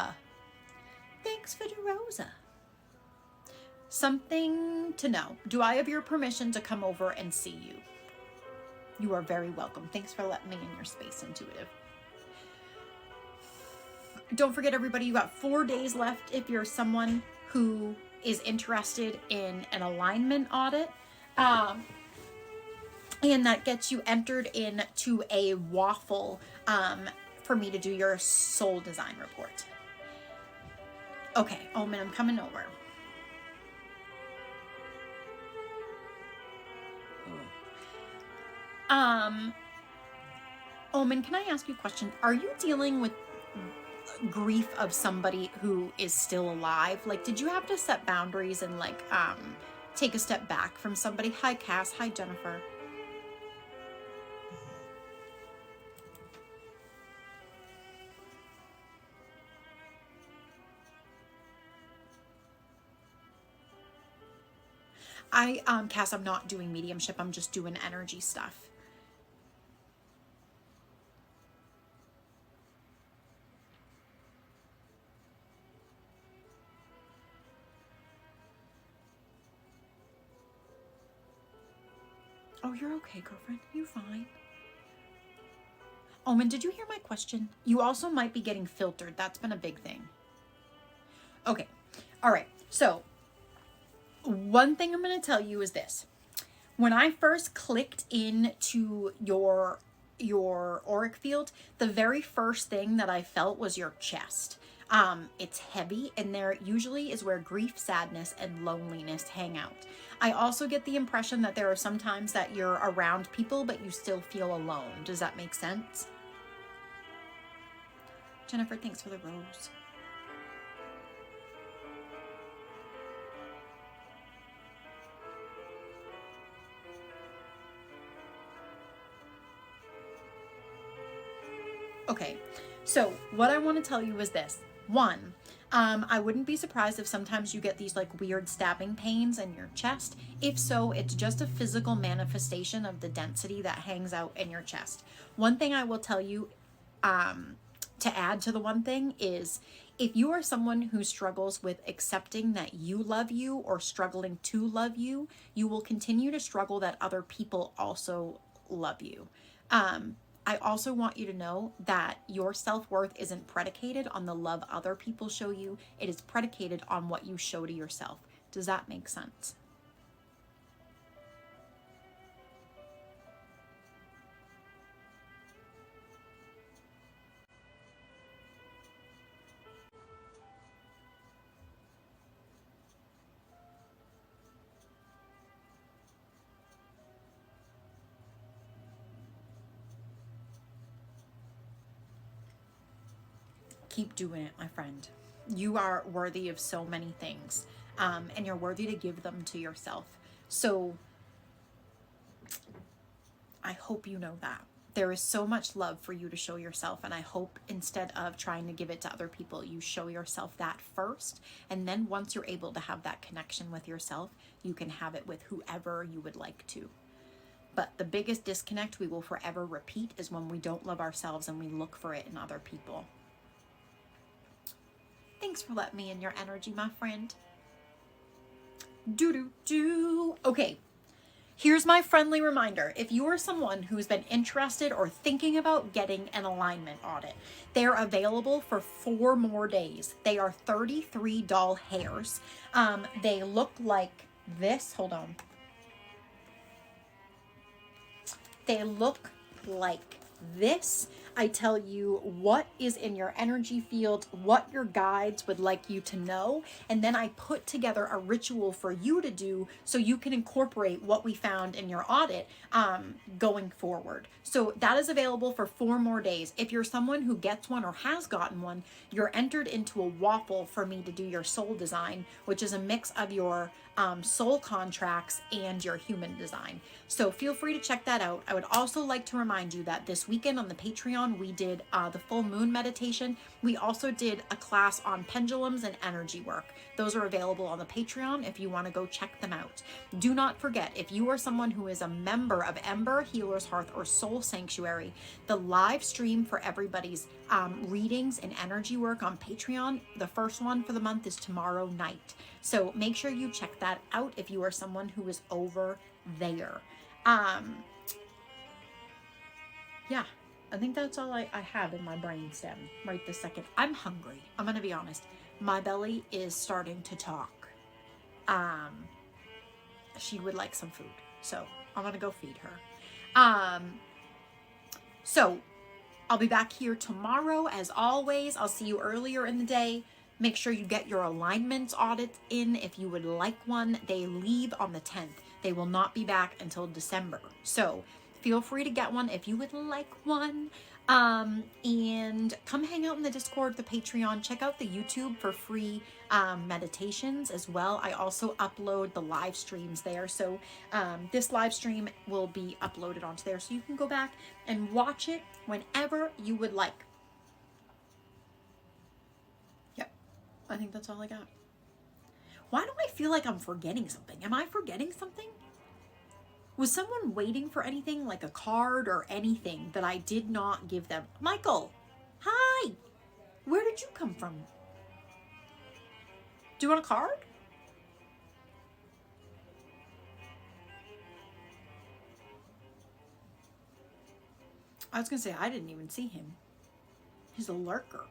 Thanks for the Rosa. Something to know. Do I have your permission to come over and see you? You are very welcome. Thanks for letting me in your space, Intuitive. Don't forget, everybody, you got 4 days left if you're someone who is interested in an alignment audit. And that gets you entered into a waffle for me to do your soul design report. Okay, Omen, I'm coming over. Omen, can I ask you a question? Are you dealing with grief of somebody who is still alive? Like, did you have to set boundaries and like take a step back from somebody? Hi, Cass. Hi, Jennifer. Cass, I'm not doing mediumship. I'm just doing energy stuff. Oh, you're okay, girlfriend. You're fine. Omen, did you hear my question? You also might be getting filtered. That's been a big thing. Okay. All right. So one thing I'm going to tell you is this. When I first clicked into your auric field, the very first thing that I felt was your chest. It's heavy, and there usually is where grief, sadness, and loneliness hang out. I also get the impression that there are some times that you're around people, but you still feel alone. Does that make sense? Jennifer, thanks for the rose. Okay, so what I want to tell you is this. One, I wouldn't be surprised if sometimes you get these like weird stabbing pains in your chest. If so, it's just a physical manifestation of the density that hangs out in your chest. One thing I will tell you to add to the one thing is, if you are someone who struggles with accepting that you love you or struggling to love you, you will continue to struggle that other people also love you. I also want you to know that your self-worth isn't predicated on the love other people show you. It is predicated on what you show to yourself. Does that make sense? Keep doing it, my friend. You are worthy of so many things, and you're worthy to give them to yourself. So I hope you know that. There is so much love for you to show yourself, and I hope instead of trying to give it to other people, you show yourself that first, and then once you're able to have that connection with yourself, you can have it with whoever you would like to. But the biggest disconnect we will forever repeat is when we don't love ourselves and we look for it in other people. Thanks for letting me in your energy, my friend. Okay, here's my friendly reminder. If you are someone who's been interested or thinking about getting an alignment audit, they're available for 4 more days. They are 33 doll hairs. They look like this. Hold on. They look like this. I tell you what is in your energy field, what your guides would like you to know, and then I put together a ritual for you to do so you can incorporate what we found in your audit going forward. So that is available for 4 more days. If you're someone who gets one or has gotten one, you're entered into a waffle for me to do your soul design, which is a mix of your soul contracts, and your human design. So feel free to check that out. I would also like to remind you that this weekend on the Patreon, we did the full moon meditation. We also did a class on pendulums and energy work. Those are available on the Patreon if you want to go check them out. Do not forget, if you are someone who is a member of Ember, Healer's Hearth, or Soul Sanctuary, the live stream for everybody's readings and energy work on Patreon, the first one for the month is tomorrow night. So make sure you check that out if you are someone who is over there. Yeah, I think that's all I have in my brainstem right this second. I'm hungry. I'm going to be honest. My belly is starting to talk. She would like some food. So I'm going to go feed her. So I'll be back here tomorrow as always. I'll see you earlier in the day. Make sure you get your alignments audits in if you would like one. They leave on the 10th. They will not be back until December. So feel free to get one if you would like one. And come hang out in the Discord, the Patreon. Check out the YouTube for free meditations as well. I also upload the live streams there. So this live stream will be uploaded onto there. So you can go back and watch it whenever you would like. I think that's all I got. Why do I feel like I'm forgetting something? Am I forgetting something? Was someone waiting for anything, like a card or anything that I did not give them? Michael, hi. Where did you come from? Do you want a card? I was going to say, I didn't even see him. He's a lurker.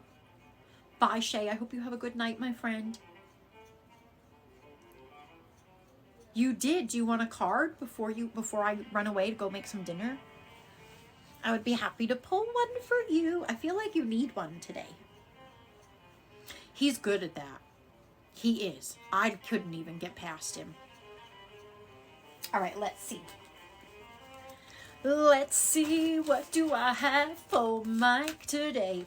Bye, Shay. I hope you have a good night, my friend. You did. Do you want a card before I run away to go make some dinner? I would be happy to pull one for you. I feel like you need one today. He's good at that. He is. I couldn't even get past him. All right, let's see. Let's see, what do I have for Mike today?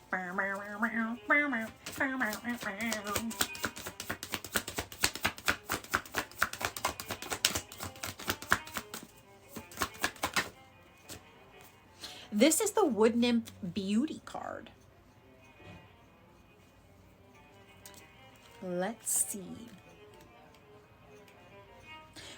This is the Wood Nymph Beauty card. Let's see.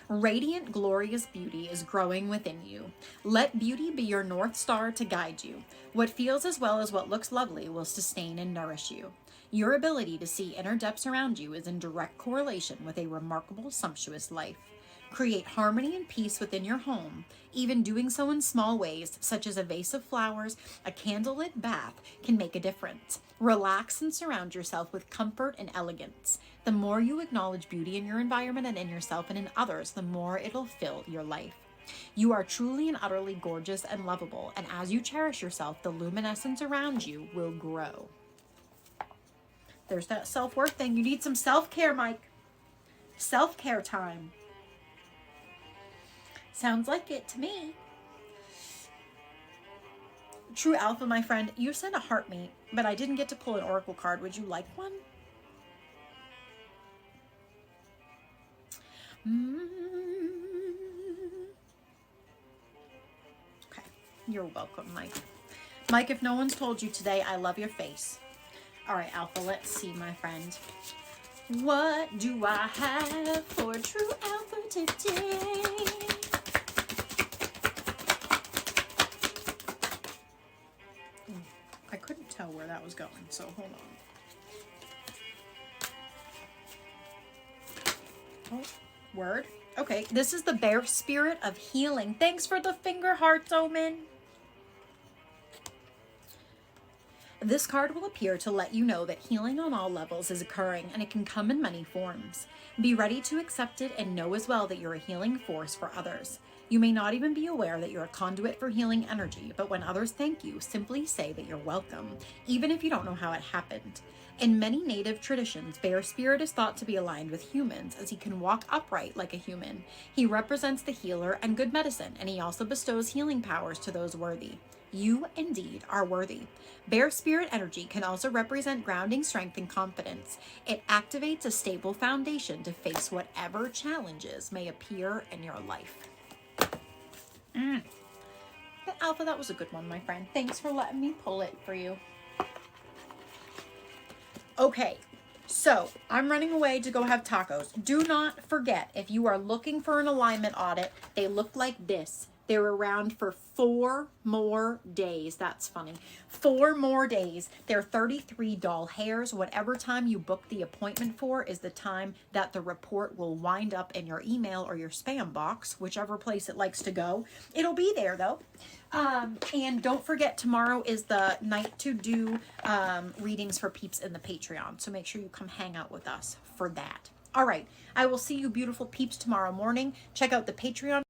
Radiant, glorious beauty is growing within you. Let beauty be your North Star to guide you. What feels as well as what looks lovely will sustain and nourish you. Your ability to see inner depths around you is in direct correlation with a remarkable, sumptuous life. Create harmony and peace within your home. Even doing so in small ways, such as a vase of flowers, a candlelit bath, can make a difference. Relax and surround yourself with comfort and elegance. The more you acknowledge beauty in your environment and in yourself and in others, the more it'll fill your life. You are truly and utterly gorgeous and lovable, and as you cherish yourself, the luminescence around you will grow. There's that self-worth thing. You need some self-care, Mike. Self-care time. Sounds like it to me. True Alpha, my friend, you sent a heartmeat, but I didn't get to pull an oracle card. Would you like one? Okay, you're welcome, Mike. Mike, if no one's told you today, I love your face. All right, Alpha, let's see, my friend. What do I have for True Alpha today? I couldn't tell where that was going, so hold on. Oh, word. Okay, this is the Bear Spirit of Healing. Thanks for the finger hearts, Omen. This card will appear to let you know that healing on all levels is occurring, and it can come in many forms. Be ready to accept it and know as well that you're a healing force for others. You may not even be aware that you're a conduit for healing energy, but when others thank you, simply say that you're welcome, even if you don't know how it happened. In many native traditions, Bear Spirit is thought to be aligned with humans, as he can walk upright like a human. He represents the healer and good medicine, and he also bestows healing powers to those worthy. You indeed are worthy. Bear spirit energy can also represent grounding, strength, and confidence. It activates a stable foundation to face whatever challenges may appear in your life. Alpha, that was a good one, my friend. Thanks for letting me pull it for you. Okay, so I'm running away to go have tacos. Do not forget, if you are looking for an alignment audit, they look like this. They're around for 4 more days. That's funny. 4 more days. They're 33 doll hairs. Whatever time you book the appointment for is the time that the report will wind up in your email or your spam box, whichever place it likes to go. It'll be there though. And don't forget, tomorrow is the night to do readings for peeps in the Patreon. So make sure you come hang out with us for that. All right. I will see you beautiful peeps tomorrow morning. Check out the Patreon.